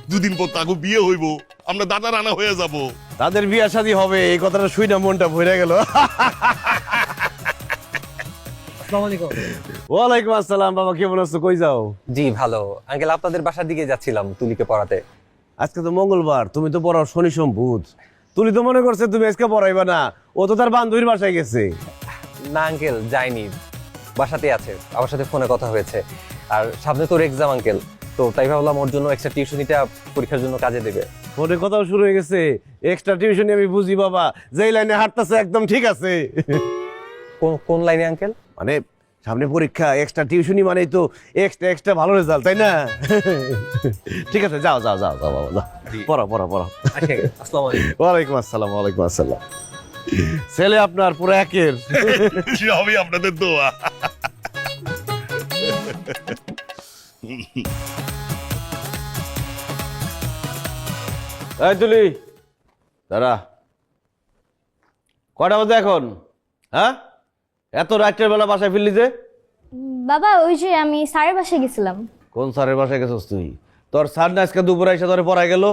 দুদিন পর তাকে বিয়ে হইব, আমরা দাদা রানা হয়ে যাব। তাদের বিয়া শাদী হবে, এই কথাটা শুই না মনটা ভরে গেল। ওয়ালাইকুম আসসালাম। বাবা কেমন আছো? কই যাও? জি ভালো আঙ্কেল, আপনাদের বাসার দিকে যাচ্ছিলাম তুলিকে পড়াতে। আজকে তো মঙ্গলবার, তুমি তো পড়াও শনি সোম বুধ। তুলি তো মনে করছে তুমি আজকে পড়াইবা না, ও তো তার বান্ধবীর বাসায় গেছে। না আঙ্কেল যাইনি, বাসাতে আছে, আমার সাথে ফোনে কথা হয়েছে। আর সামনে তোর এক্সাম আঙ্কেল, তো তাই ভাবলাম ওর জন্য এক্সট্রা টিউশনিটা পরীক্ষার জন্য কাজে দেবে। ফোনে কথাও শুরু হয়ে গেছে। এক্সট্রা টিউশনি আমি বুঝি বাবা, যেই লাইনে হাঁটতেছে একদম ঠিক আছে। কোন লাইনে আঙ্কেল? মানে সামনে পরীক্ষা, এক্সট্রা টিউশনি মানেই তো এক্সট্রা এক্সট্রা ভালো রেজাল্ট, তাই না? ঠিক আছে, যাও যাও যাও যাও বাবা, যাও পড়ো পড়ো পড়ো। ওয়ালাইকুম আসসালাম, ওয়ালাইকুম আসসালাম। ছেলে আপনার পুরো একের। সবই আপনাদের দোয়া। এই তুলি দাঁড়া, কটা বাজে এখন? হ্যাঁ, এত রাত্রের বেলা বাসায় ফিরলি যে? বাবা ওই যে আমি স্যারের বাসায় গেছিলাম। কোন স্যারের বাসায় গেছিস তুই? তোর স্যার না আজকে দুপুরে এসে তোরে পড়ায় গেল?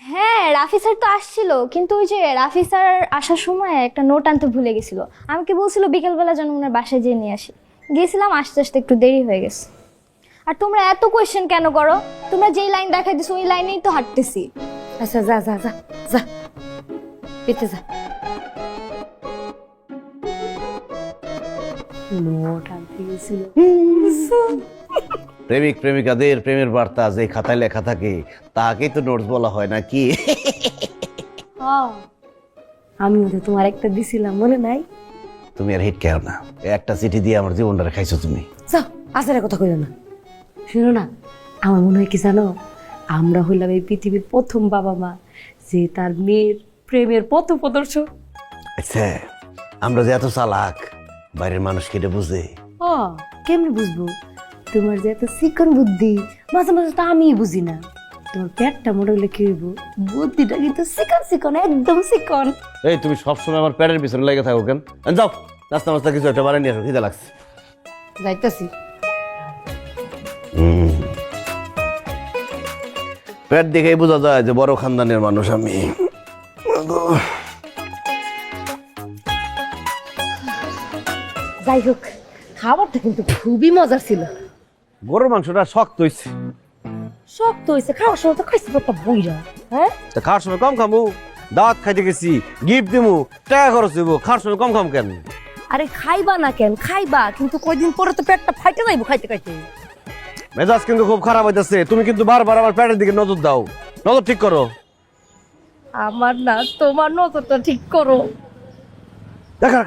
হ্যাঁ রাফি স্যার তো আসছিল, কিন্তু ওই যে রাফি স্যার আসার সময় একটা নোট আনতে ভুলে গেছিল। আমাকে বলছিল বিকেলবেলা যেন ওনার বাসায় যেয়ে নিয়ে আসি। গেছিলাম, আসতে আসতে একটু দেরি হয়ে গেছে। আর তোমরা এত কোয়েশ্চেন কেন করো? তোমরা যেই লাইন দেখাই দিছো ওই লাইনেই তো হাঁটতেছি। আচ্ছা যা যা যা যা, পেতে যা। নোট আনতে গেছিল। প্রেমিক প্রেমিকাদের প্রেমের বার্তা যে খাতায় লেখা থাকে তাকেই তো নোটস বলা হয় নাকি? আমি তো তোমার একটা দিছিলাম, মনে নাই? তুমি আর হিট কেও না, একটা চিঠি দিয়ে আমার জীবনটা খাইছো তুমি। যাও, আসার কথা কইও না। শুনো না, আমার মনে হয় কি জানো, আমরা হইলাম এই পৃথিবীর প্রথম বাবা মা যে তার মেয়ের প্রেমের পথ প্রদর্শক। আচ্ছা, আমরা যে এত চালাক, বাইরের মানুষ কেটে বুঝে। ও কেমনে বুঝবো? তোমার যে এত চিকন বুদ্ধি, মাঝে মাঝে তো আমি বুঝি না। তোমার পেটটা মোটা হলে কি হইব, বুদ্ধিটা কিন্তু চিকন চিকন, একদম চিকন। এই তুমি সবসময় আমার প্যারের পিছনে লেগে থাকো কেন? যাও নাস্তা মাস্তা কিছু একটা বানিয়ে নিয়ে আসো, খিদে লাগছে। যাইতাছি। পেট দেখেই বোঝা যায় যে বড় খানদানের মানুষ আমি। যাই হোক, খাবারটা কিন্তু খুবই মজার ছিল। গরুর মাংসটা শক্ত হয়েছে। শক্ত হয়েছে, খাওয়ার সময় তো খাইছি একটা বইরা। হ্যাঁ, তা খাওয়ার সময় কম খামু, দাওয়াত খাইতে গেছি, গিফট দিমু, টাকা খরচ দিব, খাওয়ার সময় কম খাম কেন? আরে খাইবা না কেন? খাইবা, কিন্তু কয়দিন পরে তো পেটটা ফাইটে যাইবো খাইতে খাইতে। মেজাজ কিন্তু খুব খারাপ হইতেছে, তুমি কিন্তু বারবার আমার পেটের দিকে নজর দাও, নজর ঠিক করো। আমার না, তোমার নজরটা ঠিক করো। দেখা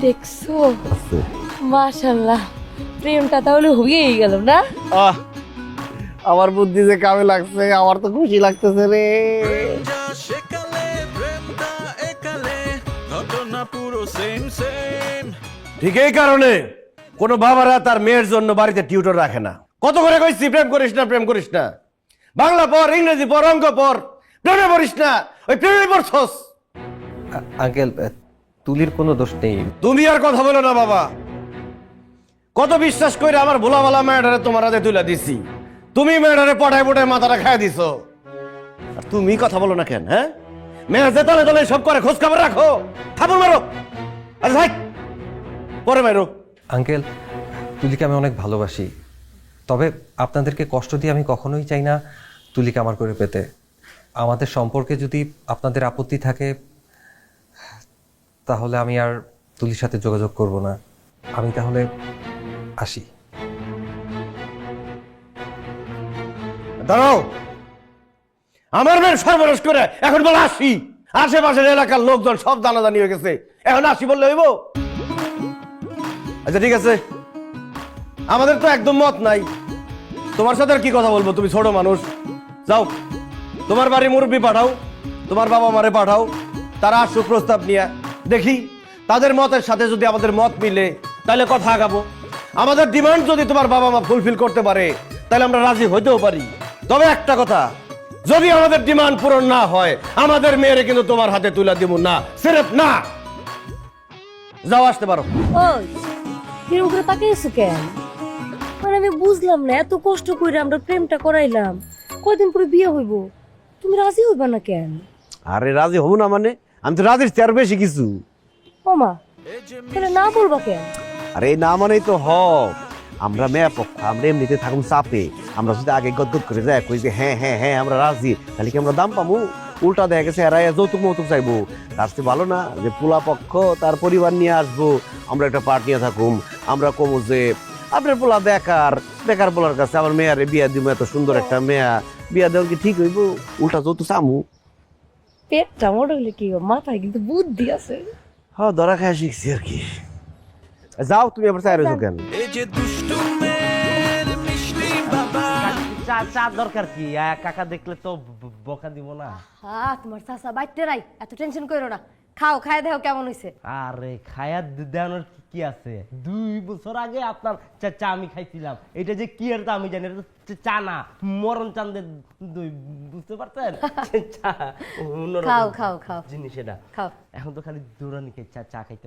দেখছো, মাশাআল্লাহ, প্রেমটা তাহলে হয়েই গেল না? আমার বুদ্ধি যে কামে লাগছে, আমার তো খুশি লাগতেছে রে। যা সেকালে প্রেমটা একালে, ঘটনা পুরো সেম সেম। ঠিক এই কারণে কোনো বাবারা তার মেয়ের জন্য বাড়িতে টিউটর রাখে না। কত করে কইছি প্রেম করিস না, প্রেম করিস না, বাংলা পড়, ইংরেজি পড়, অঙ্ক পড়, প্রেমে পড়িস না, ওই প্রেমে পড়ছস। আঙ্কেল তুলির কোনো দোষ নেই। তুমি আর কথা বলো না বাবা, কত বিশ্বাস করে আমার ভোলা ভালা মেয়েটারে তোমার হাতে তুলে দিছি, তুমি মেয়েটারে পটায় পটায় মাথাটা খায় দিছো, আর তুমি কথা বলো না কেন? হ্যাঁ, মেয়ে যে তলে তলে সব করে খোঁজ খবর রাখো, থাপুর মারো। আচ্ছা ভাই পরে মারো। আঙ্কেল তুলিকে আমি অনেক ভালোবাসি, তবে আপনাদেরকে কষ্ট দিয়ে আমি কখনোই চাই না তুলিকে আমার করে পেতে। আমাদের সম্পর্কে যদি আপনাদের আপত্তি থাকে তাহলে আমি আর তুলির সাথে যোগাযোগ করব না। আমি তাহলে আসি। দাঁড়াও, আমার মেয়ের সর্বনাশ করে এখন বলে আসি। আশেপাশের এলাকার লোকজন সব জানাজানি হয়ে গেছে, এখন আসি বললে হইব? আচ্ছা ঠিক আছে, আমাদের তো একদম মত নাই, তোমার সাথে আর কি কথা বলবো, তুমি ছোট মানুষ। যাও, তোমার বাড়ি মুরব্বী পাঠাও, তোমার বাবা মারে পাঠাও, তারা আসুক প্রস্তাব নিয়ে। দেখি তাদের মতের সাথে যদি আমাদের মত মিলে তাহলে কথা আগাবো। আমাদের ডিমান্ড যদি তোমার বাবা মা ফুলফিল করতে পারে তাহলে আমরা রাজি হইতেও পারি। তবে একটা কথা, যদি আমাদের ডিমান্ড পূরণ না হয় আমাদের মেয়েরে কিন্তু তোমার হাতে তুলে দিব না, সিরেফ না। যাও, আসতে পারো। ওই কিরকম করে তাকিয়েছো কেন? মানে আমি বুঝলাম না, এত কষ্ট করে আমরা প্রেমটা করাইলাম, কয়দিন পরে বিয়ে হইব, তুমি রাজি হইবা না কেন? আরে রাজি হবো না মানে? আমি তো রাজির চেয়ে আরো বেশি কিছু। ওমা, তাহলে না বলবা কেন? আরে না মানেই তো হক। আমরা মেয়া পক্ষ, আমরা এমনিতে থাকুন চাপে। আমরা যদি আগে গদগদ করে যায় কই যে হ্যাঁ হ্যাঁ হ্যাঁ আমরা রাজি, তাহলে কি আমরা দাম পাবো? উল্টা দেখা গেছে এরা যৌতুক মৌতুক চাইবো। তার চেয়ে ভালো না যে পোলা পক্ষ তার পরিবার নিয়ে আসবো, আমরা একটা পার্ট নিয়ে থাকুম। আমরা কমু যে আপনার পোলা বেকার, বেকার পোলার কাছে আমার মেয়ারে বিয়া দিব, এত সুন্দর একটা মেয়া, বিয়া দেওয়া কি ঠিক হইব? উল্টা যৌতুক চামু। পেটটা মোটা হইলে কি হবে, মাথায় কিন্তু বুদ্ধি আছে। হ্যাঁ, ধরা খায় শিখছি আর কি। যাও, তুমি আবার চাই রয়েছো কেন? এই যে দুষ্টু মেয়ের মিষ্টি বাবা। চা দরকার কি? কাকা দেখলে তো বকা দিব না। হ্যাঁ, তোমার চাচা বাইতে নাই, এত টেনশন করো না। খাও, খায় দেখো কেমন হইছে। আরে খায়া দেওয়ানোর কি আছে? 2 বছর আগে আপনার চা আমি খাইছিলাম। এটা যে কি আর তা আমি জানি, এটা তো চা না, মরণ চান্দের দই, বুঝতে পারছেন? চা অন্যরকম খাও, খাও, খাও। জিনিস এটা। খাও। এখন তো খালি দৌড়ানি খাই, চা খাইতে।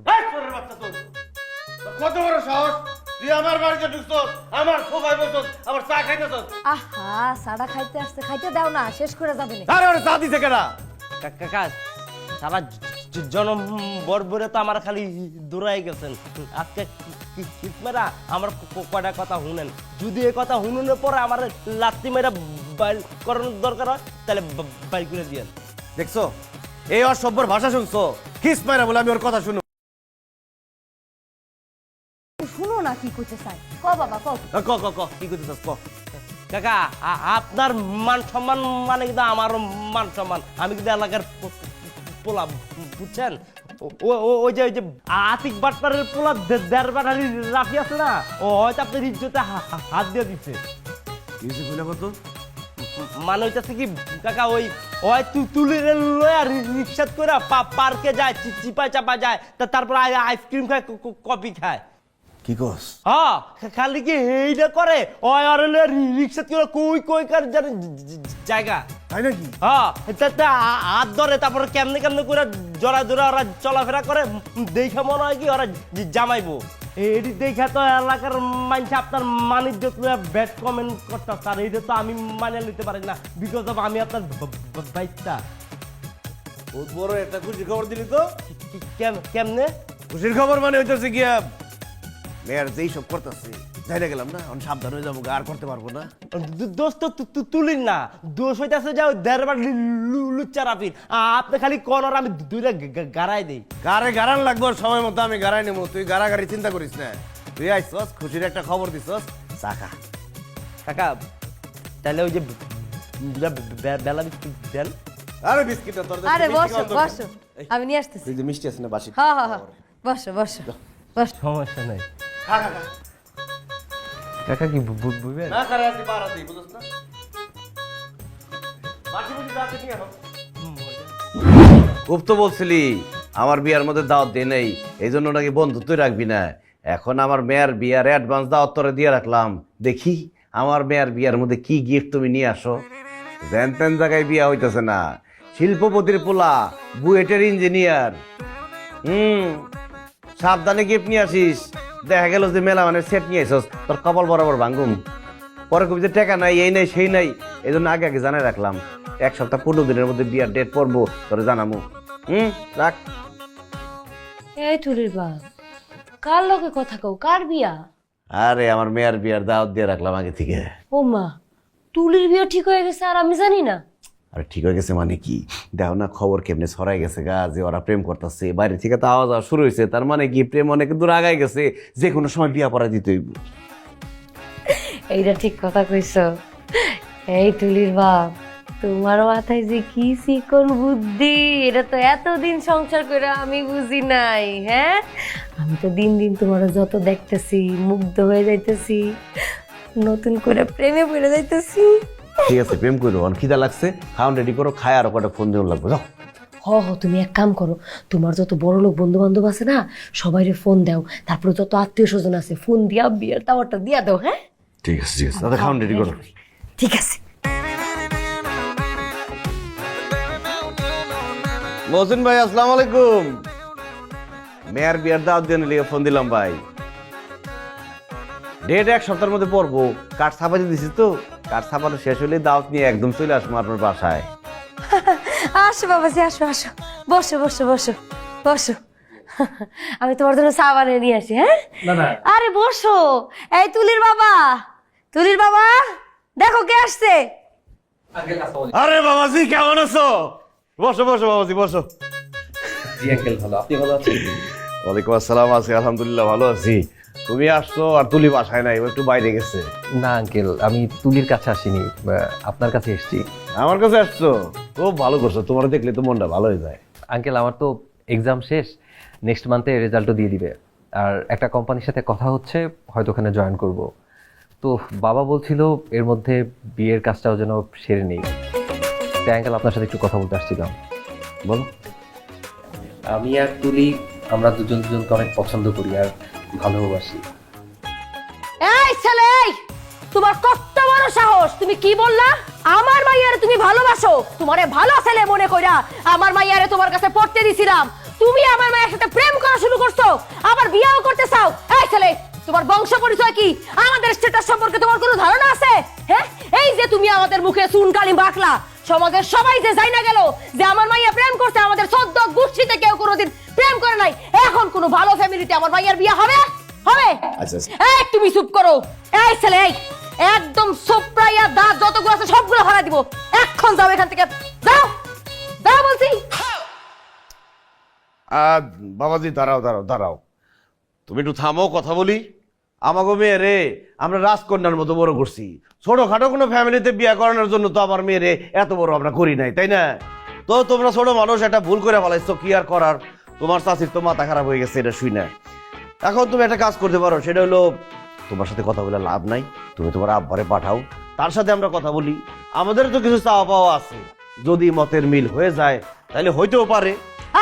কত বড় সাহস, তুই আমার বাড়িতে ঢুকছস, আমার সোফায় বসছস, আমার চা খাইতেছস। আহা, সাড়া খাইতে আসছে, খাইতে দাও না, শেষ করে যাবে না। আরে ওরে চা দিছে কেডা? কাকা সারা জনম বরবরে তো আমার খালি দৌড়াই গেছেন। আজকে মেরা আমার কয়টা কথা শুনেন, যদি এই কথা শুনুনের পরে আমার লাত্তি মেরা বাইর করানোর দরকার হয় তাহলে বাইর করে দিয়েন। দেখছো, এই অসভ্যর ভাষা শুনছো? কিস মাইরা বলে আমি ওর কথা শুনো। শুনো না কি করতে চাই, ক বাবা ক। কি করতেছস ক? কাকা আপনার মান সম্মান মানে কিন্তু আমারও মান সম্মান। আমি কিন্তু এলাকার পোলা, বুঝছেন? ওই যে আতিক বাটপারের পোলা দেড়বাড়ারি রাফি আছে না, ও হয়তো আপনার ইজ্জতে হাত দিয়ে দিচ্ছে। কিছু খুলে কত? মানে হইতেছে কি কাকা, ওই ওই তুলির লয়া রিক্সা করে পার্কে যায়, চিপা চাপা যায়, তারপর আইসক্রিম খায়, কফি খায়। কি কস? হ্যাঁ, খালি কি এইটা করে, ওই আর রিক্সা করে কই কার জায়গা, তাই নাকি? হ্যাঁ, হাত ধরে তারপরে কেমনে কেমনে করে জড়া জোড়া ওরা চলাফেরা করে, দেখে মনে হয় কি ওরা জামাইবো। এটি দেখা তো এলাকার মানুষ আপনার মানিজ্য ব্যাড কমেন্ট করতেছে, আর এইটা তো আমি মানে নিতে পারি না, বিকজ অফ আমি আপনার বাইকটা। বহুত বড় একটা খুশির খবর দিলি তো। কেমনে খুশির খবর মানে হইতেছে কি, মেয়ের যেই সব করতেছে যাইলে গেলাম না, আমি সাবধান হয়ে যাবো, আর করতে পারবো না। দোষ তো তুলিন না, দোষ হইতেছে যাও দেড়বার লুচ্চা রাফির। আপনি খালি কোন আর আমি দুইটা গাড়াই দিই। গাড়ে গাড়ান লাগবো, সময় মতো আমি গাড়াই নেবো, তুই গাড়াগাড়ি চিন্তা করিস না। তুই আইসস, খুশির একটা খবর দিছস, চাকা। কাকা তাহলে ওই যে বেলা বিস্কুট দেন। আরে বিস্কিটটা তোর আরে বসো বসো, আমি নিয়ে আসতেছি। তুই যে মিষ্টি আছে না বাসি। হ্যাঁ হ্যাঁ হ্যাঁ, বসো বসো বসো। সমস্যা নাই খা খা খা। কাকা, কি বুঝবেন? না করে আসি পার আসি, বুঝছ না? বাসি বুঝি দাঁতে নিয়ে আনো। খুব তো বলছিলি আমার বিয়ার মধ্যে দাওয়াত দিয়ে নেই, এই জন্য নাকি বন্ধুত্বই রাখবি না। এখন আমার মেয়ের বিয়ার অ্যাডভান্স দাওয়াত তোরে দিয়ে রাখলাম, দেখি আমার মেয়ের বিয়ার মধ্যে কি গিফট তুমি নিয়ে আসো। যেন তেন জায়গায় বিয়া হইতেছে না, শিল্পপতির পোলা, বুয়েটের ইঞ্জিনিয়ার। সাবধানে গিফট নিয়ে আসিস, দেখা গেল যে মেলা মানে সেট নিয়ে আসিস, তোর কপাল বরাবর ভাঙ্গুম। পরে কবি যে টাকা নাই, এই নাই সেই নাই, এই জন্য আগে আগে জানাই রাখলাম। 1 সপ্তাহ 15 দিনের মধ্যে বিয়ার ডেট পড়বো, তোরে জানামু। রাখ। এই তুলির বাপ, কার লগে কথা কও, কার বিয়া? আরে আমার মেয়ের বিয়ার দাওয়াত দিয়ে রাখলাম আগে থেকে। ও মা, তুলির বিয়ে ঠিক হয়ে গেছে আর আমি জানি না? আরে ঠিক হয়ে গেছে মানে কি, দেখো না খবর কেমনে ছড়াই গেছে গা যে ওরা প্রেম করতেছে, বাইরে থেকে তো আওয়াজ আওয়াজ শুরু হয়েছে, তার মানে কি প্রেম অনেক দূর আগায় গেছে, যে কোনো সময় বিয়া পড়া দিতে হইব। এইটা ঠিক কথা কইছ। এই তুলির বাপ, তোমার মাথায় যে কি চিকন বুদ্ধি, এটা তো এতদিন সংসার করে আমি বুঝি নাই। হ্যাঁ, আমি তো দিন দিন তোমার যত দেখতেছি মুগ্ধ হয়ে যাইতেছি, নতুন করে প্রেমে পড়ে যাইতেছি। ঠিক আছে, প্রেম করো, অন খিদা লাগছে, খাওয়ান রেডি করো, খায় আর কটা ফোন দেওয়া লাগবে, যাও। তুমি এক কাম করো, তোমার যত বড় লোক বন্ধু বান্ধব আছে না, সবাইরে ফোন দাও, তারপরে যত আত্মীয় স্বজন আছে ফোন দিয়া বিয়ের দাওয়াতটা দিয়া দাও। হ্যাঁ ঠিক আছে ঠিক আছে, দাদা খাওয়ান রেডি করো। ঠিক আছে। মহসিন ভাই, আসসালামু আলাইকুম। মেয়ের বিয়ার দাওয়াত দিয়ে নিলে ফোন দিলাম ভাই। ডেট এক সপ্তাহের মধ্যে পড়বো, কার্ড ছাপাতে দিছি তো, কার্ড ছাপানো শেষ হলে দাওয়াত নিয়ে একদম চলে আসবো আপনার বাসায়। আসো বাবাজি, আসো আসো, বসো বসো বসো বসো। আমি তোমার জন্য চা বানিয়ে নিয়ে আসি। হ্যাঁ, আরে বসো। এই তুলির বাবা, তুলির বাবা, দেখো কে আসছে। আরে বাবাজি, কেমন আছো? বসো বসো বাবাজি, বসো। জি আঙ্কেল, ভালো, আপনি ভালো আছেন? ওয়ালাইকুম আসসালাম, আছি আলহামদুলিল্লাহ, ভালো আছি। তুমি আসছো আর তুলি বাসায় নাই, ও একটু বাইরে গেছে। না আঙ্কেল, আমি তুলির কাছে আসিনি, আপনার কাছে এসেছি। আমার কাছে আসছো, খুব ভালো করছো, তোমার দেখলে তো মনটা ভালো হয়ে যায়। আঙ্কেল, আমার তো এক্সাম শেষ, নেক্সট মান্থে রেজাল্টও দিয়ে দিবে, আর একটা কোম্পানির সাথে কথা হচ্ছে, হয়তো ওখানে জয়েন করব। তো বাবা বলছিল এর মধ্যে বিয়ের কাজটাও যেন সেরে নেই, তাই আঙ্কেল আপনার সাথে একটু কথা বলতে আসছিলাম। বলো। আমি আর তুলি, আমরা দুজন দুজনকে অনেক পছন্দ করি আর ভালোবাসি। এই ছেলে, এই, তোমার কত বড় সাহস! তুমি কি বললা? আমার মাইয়ারে তুমি ভালোবাসো? তোমারে ভালো ছেলে মনে কইরা আমার মাইয়ারে তোমার কাছে পড়তে দিছিলাম, তুমি আমার মায়ের সাথে প্রেম করা শুরু করছো, আবার বিয়েও করতে চাও। এই ছেলে, তোমার বংশ পরিচয় কি? আমাদের স্ট্যাটাস সম্পর্কে তোমার কোনো ধারণা আছে? হ্যাঁ, এই যে তুমি আমাদের মুখে চুনকালি বাকলা, সমাজের সবাই যে যাই না গেল যে আমার মাইয়া প্রেম করছে, আমাদের 14 গোষ্ঠীতে কেউ কোনোদিন প্রেম করে নাই। এখন কোনো ভালো ফ্যামিলিতে আমার মাইয়ার বিয়ে হবে? হবে? আচ্ছা এই তুমি চুপ করো। এই ছেলে, এই, একদম সোপ্রাইয়া দাঁত যতগুলো আছে সবগুলো হারা দিব। এখন যাও এখান থেকে, যাও যাও বলছি। বাবাজি, দাঁড়াও দাঁড়াও দাঁড়াও, তুমি একটু থামো, কথা বলি। আমাকে মেয়ে রে আমরা রাজকন্যার মতো বড় করছি, ছোটখাটো কোনো ফ্যামিলিতে বিয়ে করানোর জন্য তো আমার মেয়েরে এত বড় আমরা করি নাই, তাই না? তো তোমরা ছোট মানুষ একটা ভুল করে ফেলাইছো, কি আর করার। তোমার চাষির তো মাথা খারাপ হয়ে গেছে, এটা শুই না। এখন তুমি একটা কাজ করতে পারো, সেটা হলো তোমার সাথে কথা বলে লাভ নাই, তুমি তোমার আব্বারে পাঠাও, তার সাথে আমরা কথা বলি। আমাদের তো কিছু চাওয়া পাওয়া আছে, যদি মতের মিল হয়ে যায় তাহলে হইতেও পারে।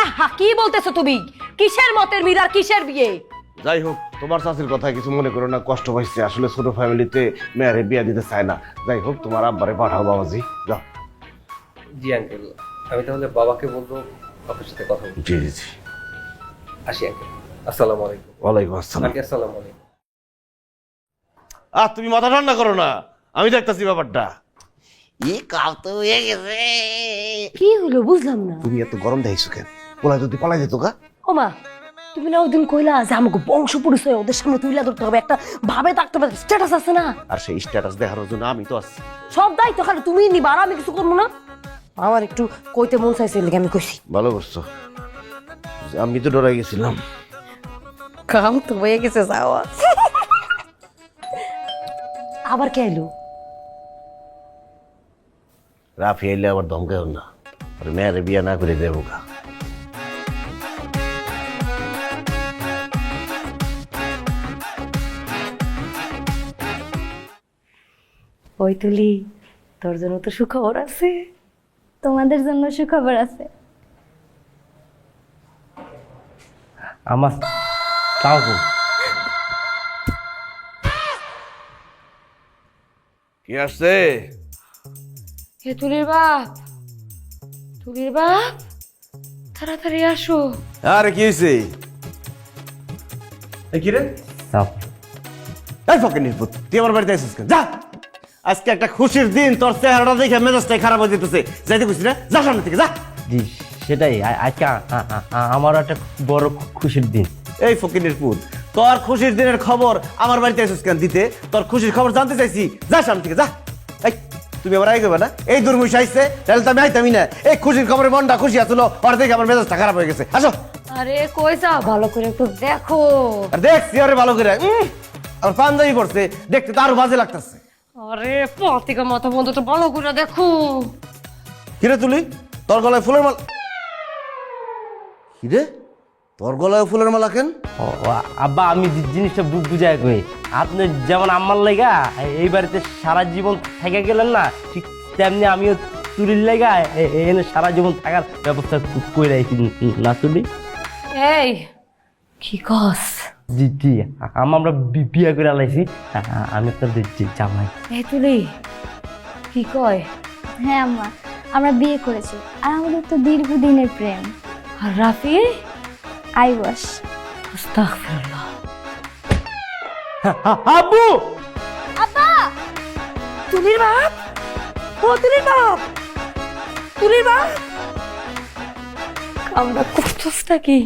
আহা, কি বলতেছো তুমি? কিসের মতের মিল আর কিসের বিয়ে? যাই হোক, তোমার চাষির কথা কিছু মনে করো না, কষ্ট পাইছে, আসলে ছোট ফ্যামিলিতে মেয়েরে বিয়া দিতে চায় না। যাই হোক, তোমার আব্বারে পাঠাও বাবাজি, যাও। জি আঙ্কেল, আমি তাহলে বাবাকে বলবো আপনার সাথে কথা বলতে। জি জি জি। আসি আঙ্কেল, আসসালামু আলাইকুম। ওয়ালাইকুম আসসালাম। আঙ্কেল, আসসালামু আলাইকুম। তুমি মাথা ঠান্ডা করো না, আমি দেখতেছি ব্যাপারটা। ই কাল তো হয়ে গেছে। কি হলো বুঝলাম না। তুমি এত গরম দেখাইছো কেন? পলাই যদি পলাই যেত গা। ও মা, তুমি না ওদিন কইলা যে আমাকে বংশ পরিচয় ওদের সামনে তুইলা ধরতে হবে, একটা ভাবে থাকতে হবে, স্ট্যাটাস আছে না? আর সেই স্ট্যাটাস দেখার জন্য আমি তো আছি। সব দায়িত্ব খালি তুমি নিবা, আর আমি কিছু করবো না? আমার একটু কইতে মন চাইছে, লেগে আমি কইছি। ভালো করছো, আমি তো ডরাই গেছিলাম। কাম তো হয়ে গেছে, যাওয়া। আবার কে এলো? রাফি আইলে আবার ধমকাও না, আর মেয়েরে বিয়া না করে দেবো গা। ওই তুলি, তোর জন্য তো সুখবর আছে। তোমাদের জন্য সুখবর আছে। আমার তাও কি আসছে? হে তুলির বাপ, তুলির বাপ, তাড়াতাড়ি আসো। আরে কি হয়েছে? কি রে? এই ফকির নির্বুত, তুই আমার বাড়িতে আসিস কেন? যা, আজকে একটা খুশির দিন, তোর চেহারাটা দেখে মেজাজটাই খারাপ হয়ে যেতেছে। যাইতে খুশি না, যা সামনে থেকে যা। জি, সেটাই আজকে আমার একটা বড় খুশির দিন। এই ফকির নির্বুত, তোর খুশির দিনের খবর আমার বাড়িতে এসেছিস কেন দিতে? তোর খুশির খবর জানতে চাইছি, যা সামনে থেকে যা। এই তুমি আবার আগে না, এই দুর্মুষ আইসে, তাহলে তো আমি আইতামই না। এই খুশির খবরে মনটা খুশি আসলো, ওর দেখে আমার মেজাজটা খারাপ হয়ে গেছে। আসো। আরে কই যা, ভালো করে একটু দেখো। আর দেখছি আরে ভালো করে, আমার পাঞ্জাবি পড়ছে, দেখতে তো আরো বাজে লাগতেছে। আরে পতিকা মাথা বন্ধ, তো ভালো করে দেখো। কিরে তুলি, তোর গলায় ফুলের মালা? কিরে তোর গলায় ফুলের মালা কেন? ও, আব্বা আমি জিনিসটা বুঝাই কই, আপনি যেমন আমার লাগা এই বাড়িতে সারা জীবন থেকে গেলেন না, ঠিক তেমনি আমিও তুলির লাগা এখানে সারা জীবন থাকার ব্যবস্থা করে রাখি না তুলি। এই কি কস? জি জি, আমরা বিয়ে করে আলাইছি, আমি আপনাদের জামাই। এই তুলি কি কয়? হ্যাঁ আম্মা, আমরা বিয়ে করেছি আর আমাদের তো দীর্ঘদিনের প্রেম। আর রাফি? Eyewash. আস্তাগফিরুল্লাহ। আব্বু তুলির বাপ? ও তুলির বাপ, তুলির বাপ। আমরা করতেছ নাকি?